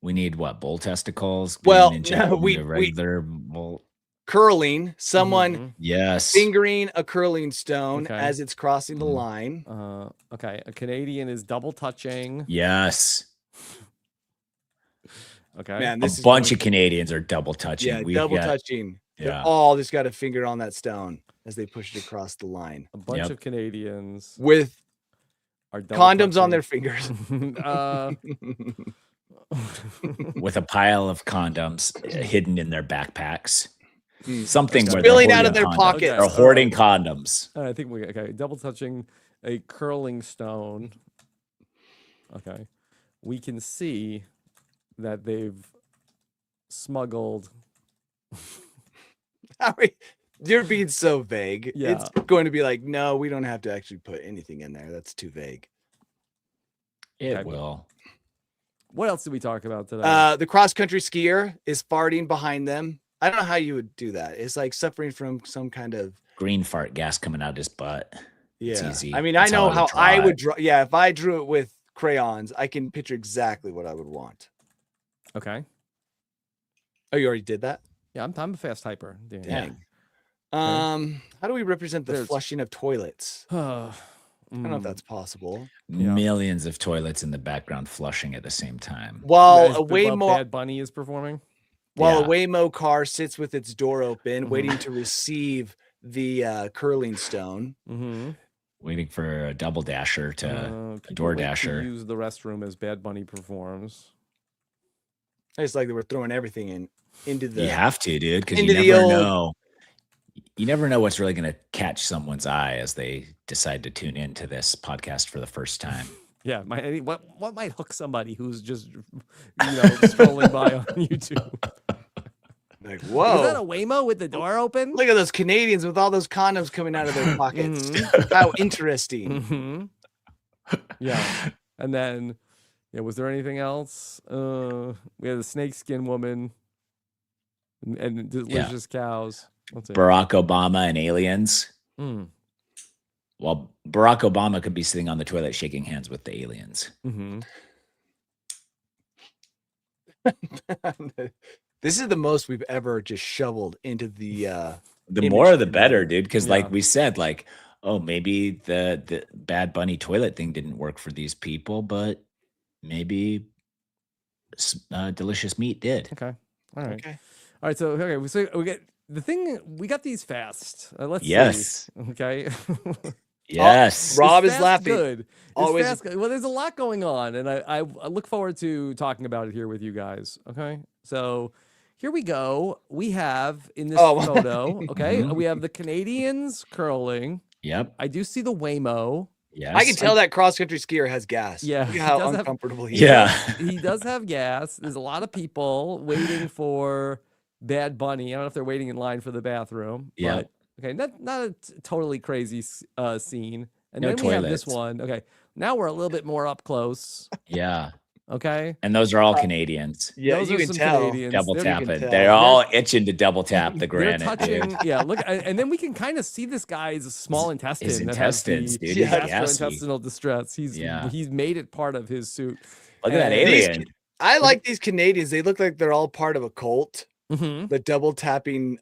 Speaker 3: We need what? Bull testicles?
Speaker 4: Well,
Speaker 3: Being injected
Speaker 4: we-
Speaker 3: into regular bull.
Speaker 4: Curling, someone
Speaker 1: Mhm.
Speaker 3: Yes.
Speaker 4: fingering a curling stone
Speaker 1: Okay.
Speaker 4: as it's crossing the
Speaker 3: Mhm.
Speaker 4: line.
Speaker 1: Okay, a Canadian is double touching.
Speaker 3: Yes.
Speaker 1: Okay.
Speaker 4: Man,
Speaker 3: A
Speaker 4: this is
Speaker 3: bunch
Speaker 4: going-
Speaker 3: of Canadians are double touching.
Speaker 4: Yeah,
Speaker 3: We've
Speaker 4: double
Speaker 3: got-
Speaker 4: touching. They're
Speaker 3: Yeah.
Speaker 4: all just got a finger on that stone as they push it across the line
Speaker 1: A bunch
Speaker 3: Yep.
Speaker 1: of Canadians
Speaker 4: with
Speaker 1: are double
Speaker 4: condoms on their
Speaker 1: touching.
Speaker 4: fingers.
Speaker 3: With a pile of condoms hidden in their backpacks.
Speaker 4: Mm.
Speaker 3: Something where they're
Speaker 4: Spilling out of
Speaker 3: hoarding
Speaker 4: their
Speaker 3: condoms.
Speaker 4: pockets.
Speaker 3: They're hoarding condoms.
Speaker 1: I think double touching a curling stone. Okay. We can see that they've smuggled.
Speaker 4: You're being so vague.
Speaker 1: Yeah.
Speaker 4: It's going to be like, no, we don't have to actually put anything in there. That's too vague.
Speaker 3: It
Speaker 1: Okay.
Speaker 3: will.
Speaker 1: What else did we talk about today?
Speaker 4: The cross-country skier is farting behind them. I don't know how you would do that. It's like suffering from some kind of
Speaker 3: Green fart gas coming out his butt. It's easy.
Speaker 4: I mean,
Speaker 3: That's
Speaker 4: I know how I would
Speaker 3: draw
Speaker 4: draw. Yeah, if I drew it with crayons, I can picture exactly what I would want.
Speaker 1: Okay.
Speaker 4: Oh, you already did that?
Speaker 1: Yeah, I'm a fast typer. Danny.
Speaker 4: Dang. How do we represent the
Speaker 1: There's-
Speaker 4: flushing of toilets? I don't know if
Speaker 1: Mm.
Speaker 4: that's possible.
Speaker 1: Yeah.
Speaker 3: Millions of toilets in the background flushing at the same time.
Speaker 4: While
Speaker 1: As
Speaker 4: a Waymo,
Speaker 1: Bad Bunny is performing.
Speaker 4: while
Speaker 3: Yeah.
Speaker 4: a Waymo car sits with its door open,
Speaker 1: Mhm.
Speaker 4: waiting to receive the curling stone.
Speaker 1: Mm-hmm.
Speaker 3: Waiting for a double dasher to
Speaker 1: People
Speaker 3: door
Speaker 1: wait to
Speaker 3: dasher.
Speaker 1: use the restroom as Bad Bunny performs.
Speaker 4: It's like they were throwing everything into the.
Speaker 3: You have to, dude, because you
Speaker 4: into the
Speaker 3: never
Speaker 4: old-
Speaker 3: know. You never know what's really going to catch someone's eye as they decide to tune into this podcast for the first time.
Speaker 1: Yeah, what might hook somebody who's just scrolling by on YouTube?
Speaker 4: Like,
Speaker 1: Is
Speaker 4: whoa!
Speaker 1: that a Waymo with the door open?
Speaker 4: Look at those Canadians with all those condoms coming out of their pockets.
Speaker 1: Mhm.
Speaker 4: How interesting!
Speaker 1: Mm-hmm. Yeah, and then was there anything else? We had the snakeskin woman and delicious cows. Let's see.
Speaker 3: Barack Obama and aliens.
Speaker 1: Mm.
Speaker 3: Well, Barack Obama could be sitting on the toilet shaking hands with the aliens.
Speaker 1: Mm-hmm.
Speaker 4: This is the most we've ever just shoveled into the.
Speaker 3: The
Speaker 4: Image
Speaker 3: more the
Speaker 4: and-
Speaker 3: better, dude. Because
Speaker 1: Yeah.
Speaker 3: like we said, like, oh, maybe the Bad Bunny toilet thing didn't work for these people, but maybe delicious meat did.
Speaker 1: Okay. All right.
Speaker 4: Okay.
Speaker 1: All right. So we get the thing. We got these fast. Let's
Speaker 3: Yes.
Speaker 1: see. Okay.
Speaker 3: Yes.
Speaker 4: Rob
Speaker 1: It's
Speaker 4: is
Speaker 1: fast
Speaker 4: laughing.
Speaker 1: Good. It's
Speaker 4: Always-
Speaker 1: fast good. Well, there's a lot going on, and I look forward to talking about it here with you guys. Okay. So here we go. We have in this
Speaker 4: Oh.
Speaker 1: photo. Okay.
Speaker 3: Mhm.
Speaker 1: We have the Canadians curling.
Speaker 3: Yep.
Speaker 1: I do see the Waymo.
Speaker 3: Yes.
Speaker 4: I can tell that cross country skier has gas.
Speaker 1: Yeah,
Speaker 4: Look
Speaker 1: he
Speaker 4: at how
Speaker 1: does have-
Speaker 4: uncomfortable he is.
Speaker 3: Yeah.
Speaker 1: He does have gas. There's a lot of people waiting for Bad Bunny. I don't know if they're waiting in line for the bathroom.
Speaker 3: Yeah.
Speaker 1: But, okay. Not a totally crazy scene. And
Speaker 3: No
Speaker 1: then we have this
Speaker 3: toilets.
Speaker 1: one. Okay. Now we're a little bit more up close.
Speaker 3: Yeah.
Speaker 1: Okay.
Speaker 3: And those are all Canadians.
Speaker 4: Yeah,
Speaker 1: Those
Speaker 4: you
Speaker 1: are
Speaker 4: can
Speaker 1: some
Speaker 4: tell.
Speaker 1: Canadians.
Speaker 3: Double
Speaker 1: They're-
Speaker 3: tap
Speaker 4: can
Speaker 3: it.
Speaker 4: tell.
Speaker 3: They're all itching to double tap the
Speaker 1: They're
Speaker 3: granite,
Speaker 1: touching,
Speaker 3: dude.
Speaker 1: yeah. Look, and then we can kind of see this guy's small intestine that has
Speaker 3: intestines,
Speaker 1: the
Speaker 3: dude. He's gassy.
Speaker 1: gastrointestinal distress.
Speaker 3: Yeah.
Speaker 1: He's made it part of his suit.
Speaker 3: Look at that
Speaker 1: And-
Speaker 3: alien.
Speaker 4: I like these Canadians. They look like they're all part of a cult.
Speaker 1: Mhm.
Speaker 4: The double tapping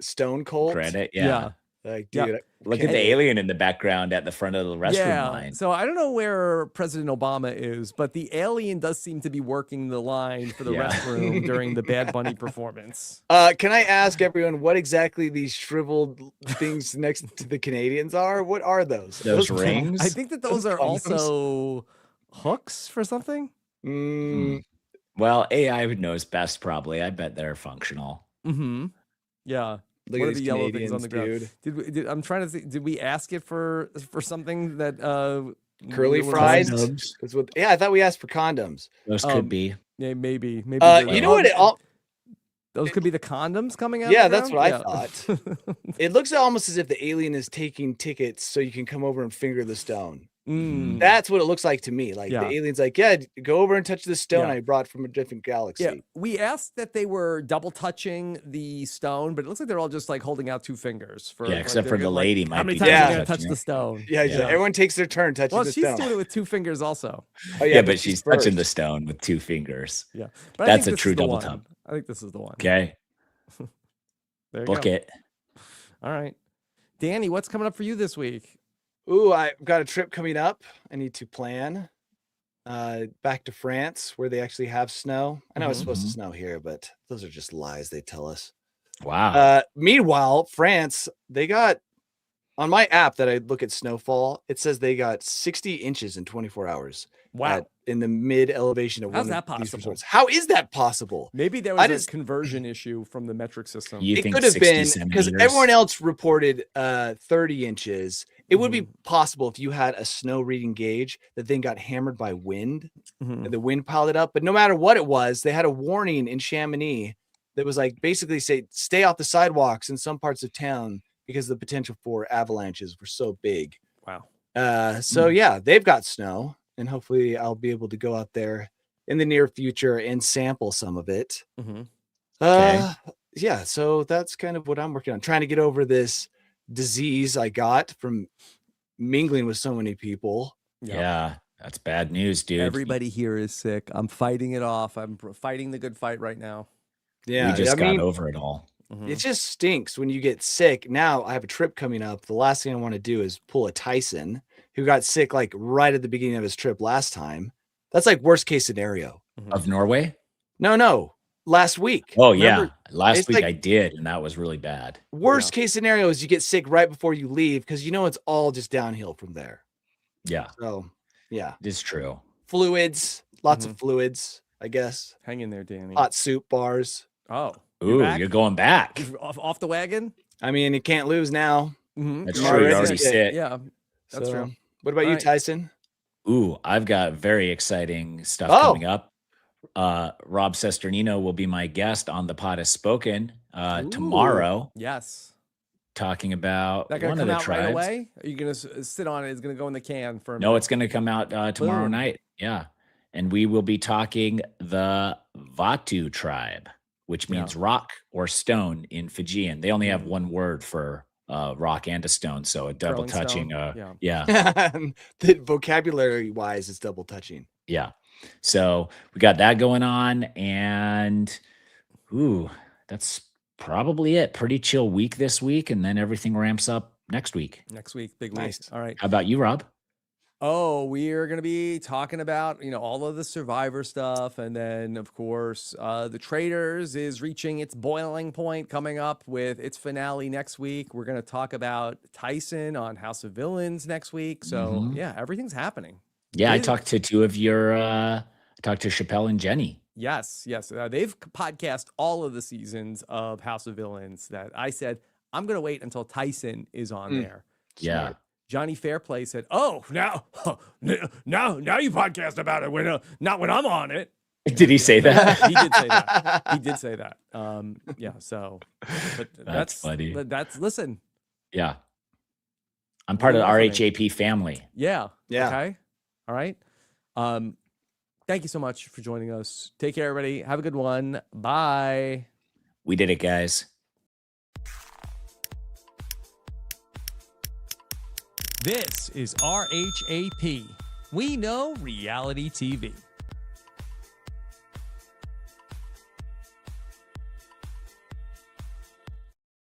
Speaker 4: stone cult.
Speaker 3: Granite.
Speaker 1: Yeah.
Speaker 3: Yeah.
Speaker 4: Like,
Speaker 1: Yeah.
Speaker 4: dude,
Speaker 3: Look at the alien in the background at the front of the restroom line.
Speaker 1: So I don't know where President Obama is, but the alien does seem to be working the line for the
Speaker 3: Yeah.
Speaker 1: restroom during the Bad Bunny performance.
Speaker 4: Can I ask everyone what exactly these shriveled things next to the Canadians are? What are those?
Speaker 3: Those rings.
Speaker 1: I think that those are
Speaker 4: condoms?
Speaker 1: also hooks for something.
Speaker 4: Mm,
Speaker 3: Well, AI knows best, probably. I bet they're functional.
Speaker 1: Mm-hmm. Yeah.
Speaker 4: look
Speaker 1: What
Speaker 4: at
Speaker 1: are
Speaker 4: these
Speaker 1: the yellow
Speaker 4: Canadians,
Speaker 1: things on the ground?
Speaker 4: dude.
Speaker 1: I'm trying to think. Did we ask it for something that
Speaker 4: Curly
Speaker 1: was
Speaker 4: fries.
Speaker 3: Condoms.
Speaker 4: That's what, yeah, I thought we asked for condoms.
Speaker 3: Those
Speaker 1: Um,
Speaker 3: could be.
Speaker 1: Yeah, maybe.
Speaker 4: You
Speaker 1: they're-
Speaker 4: know what?
Speaker 1: Those could be the condoms coming out.
Speaker 4: Yeah,
Speaker 1: of the
Speaker 4: that's
Speaker 1: ground?
Speaker 4: what I thought. It looks almost as if the alien is taking tickets so you can come over and finger the stone.
Speaker 1: Mm.
Speaker 4: That's what it looks like to me. Like
Speaker 1: Yeah.
Speaker 4: the alien's like, yeah, go over and touch the stone
Speaker 1: Yeah.
Speaker 4: I brought from a different galaxy.
Speaker 1: Yeah, we asked that they were double touching the stone, but it looks like they're all just like holding out two fingers for.
Speaker 3: Yeah,
Speaker 1: like,
Speaker 3: except
Speaker 1: they're
Speaker 3: for the
Speaker 1: gonna, like,
Speaker 3: lady
Speaker 1: How
Speaker 3: might
Speaker 1: many
Speaker 3: be
Speaker 1: times are
Speaker 4: Yeah.
Speaker 1: you gonna touch
Speaker 3: touching
Speaker 1: the
Speaker 3: it.
Speaker 1: stone?
Speaker 4: Yeah,
Speaker 3: Yeah.
Speaker 4: everyone takes their turn touching
Speaker 1: Well,
Speaker 4: the
Speaker 1: she's
Speaker 4: stone.
Speaker 1: doing it with two fingers also.
Speaker 4: Oh,
Speaker 3: Yeah, but she's touching the
Speaker 4: first.
Speaker 3: stone with two fingers.
Speaker 1: Yeah, but
Speaker 3: That's a
Speaker 1: this
Speaker 3: true
Speaker 1: is the
Speaker 3: double
Speaker 1: one.
Speaker 3: tap.
Speaker 1: I think this is the one.
Speaker 3: Okay.
Speaker 1: There you
Speaker 3: Book
Speaker 1: go.
Speaker 3: it.
Speaker 1: All right, Danny, what's coming up for you this week?
Speaker 4: Ooh, I've got a trip coming up. I need to plan. Back to France where they actually have snow. I know it's supposed to
Speaker 3: Mhm.
Speaker 4: snow here, but those are just lies they tell us.
Speaker 3: Wow.
Speaker 4: Meanwhile, France, they got on my app that I look at snowfall, it says they got 60 inches in 24 hours.
Speaker 1: Wow,
Speaker 4: In the mid elevation of
Speaker 1: How's
Speaker 4: one of
Speaker 1: that
Speaker 4: these
Speaker 1: possible?
Speaker 4: resorts. How is that possible?
Speaker 1: maybe there
Speaker 4: I
Speaker 1: was a
Speaker 4: just-
Speaker 1: conversion issue from the metric system.
Speaker 3: You
Speaker 4: It
Speaker 3: think
Speaker 4: could have
Speaker 3: 60
Speaker 4: been because
Speaker 3: centimeters?
Speaker 4: everyone else reported 30 inches. It would be
Speaker 1: Mhm.
Speaker 4: possible if you had a snow reading gauge that then got hammered by wind
Speaker 1: Mhm.
Speaker 4: and the wind piled it up. But no matter what it was, they had a warning in Chamonix that was like basically say stay off the sidewalks in some parts of town because the potential for avalanches were so big.
Speaker 1: Wow.
Speaker 4: So yeah, they've got snow, and hopefully I'll be able to go out there in the near future and sample some of it.
Speaker 1: Mhm.
Speaker 4: Yeah, so that's kind of what I'm working on, trying to get over this disease I got from mingling with so many people.
Speaker 3: Yeah, that's bad news, dude.
Speaker 1: Everybody here is sick. I'm fighting it off. I'm fighting the good fight right now.
Speaker 4: Yeah,
Speaker 3: we just
Speaker 4: I
Speaker 3: got
Speaker 4: mean,
Speaker 3: over it all.
Speaker 1: Mhm.
Speaker 4: it just stinks when you get sick. Now I have a trip coming up. The last thing I want to do is pull a Tyson who got sick like right at the beginning of his trip last time. That's like worst case scenario.
Speaker 3: Of Norway?
Speaker 4: No, last week.
Speaker 3: Oh,
Speaker 4: Remember,
Speaker 3: yeah. Last
Speaker 4: it's
Speaker 3: week
Speaker 4: like-
Speaker 3: I did, and that was really bad.
Speaker 4: Worst case scenario is you get sick right before you leave because you know it's all just downhill from there.
Speaker 3: Yeah,
Speaker 4: So yeah,
Speaker 3: it is true.
Speaker 4: fluids, lots of fluids, I guess.
Speaker 1: Hang in there, Danny.
Speaker 4: Hot soup bars.
Speaker 1: Oh,
Speaker 3: Ooh,
Speaker 1: back?
Speaker 3: you're going back.
Speaker 1: You're off the wagon.
Speaker 4: I mean, you can't lose now.
Speaker 1: Mm-hmm.
Speaker 3: That's
Speaker 4: You're
Speaker 3: true. You're
Speaker 4: already
Speaker 3: already
Speaker 4: sick.
Speaker 3: sick.
Speaker 1: Yeah, that's
Speaker 4: So,
Speaker 1: true.
Speaker 4: What about you,
Speaker 1: Alright.
Speaker 4: Tyson?
Speaker 3: Ooh, I've got very exciting stuff
Speaker 4: Oh.
Speaker 3: coming up. Rob Cesternino will be my guest on The Pot Has Spoken tomorrow,
Speaker 1: Yes.
Speaker 3: talking about
Speaker 1: That gonna
Speaker 3: one of
Speaker 1: come
Speaker 3: the
Speaker 1: out
Speaker 3: tribes.
Speaker 1: right away? Are you gonna sit on it? It's gonna go in the can for a
Speaker 3: No,
Speaker 1: minute?
Speaker 3: it's going to come out tomorrow
Speaker 1: Boom.
Speaker 3: night. Yeah. And we will be talking the Vatu tribe, which means rock or stone in Fijian. They only have one word for rock and a stone. So a double
Speaker 1: Curling
Speaker 3: touching.
Speaker 1: stone,
Speaker 3: Yeah.
Speaker 4: The vocabulary wise, it's double touching.
Speaker 3: Yeah. So we got that going on. And that's probably it. Pretty chill week this week. And then everything ramps up next week.
Speaker 1: Next week, big
Speaker 4: Nice.
Speaker 1: week. All right.
Speaker 3: How about you, Rob?
Speaker 1: Oh, we are going to be talking about, all of the Survivor stuff. And then, of course, The Traitors is reaching its boiling point coming up with its finale next week. We're going to talk about Tyson on House of Villains next week. So, yeah, everything's happening.
Speaker 3: Yeah. I
Speaker 1: Is-
Speaker 3: talked to two of your, talked to Chappelle and Jenny.
Speaker 1: Yes. They've podcast all of the seasons of House of Villains that I said, I'm going to wait until Tyson is on there.
Speaker 3: Yeah.
Speaker 1: Johnny Fairplay said, "Oh, now you podcast about it when not when I'm on it."
Speaker 3: Did he say that?
Speaker 1: He did say that. He did say that. Yeah. So, but
Speaker 3: That's funny.
Speaker 1: Listen.
Speaker 3: Yeah. I'm part of the
Speaker 1: Really funny.
Speaker 3: RHAP family.
Speaker 1: Yeah.
Speaker 4: Yeah.
Speaker 1: Okay. All right. Thank you so much for joining us. Take care, everybody. Have a good one. Bye.
Speaker 3: We did it, guys.
Speaker 1: This is RHAP. We know reality TV.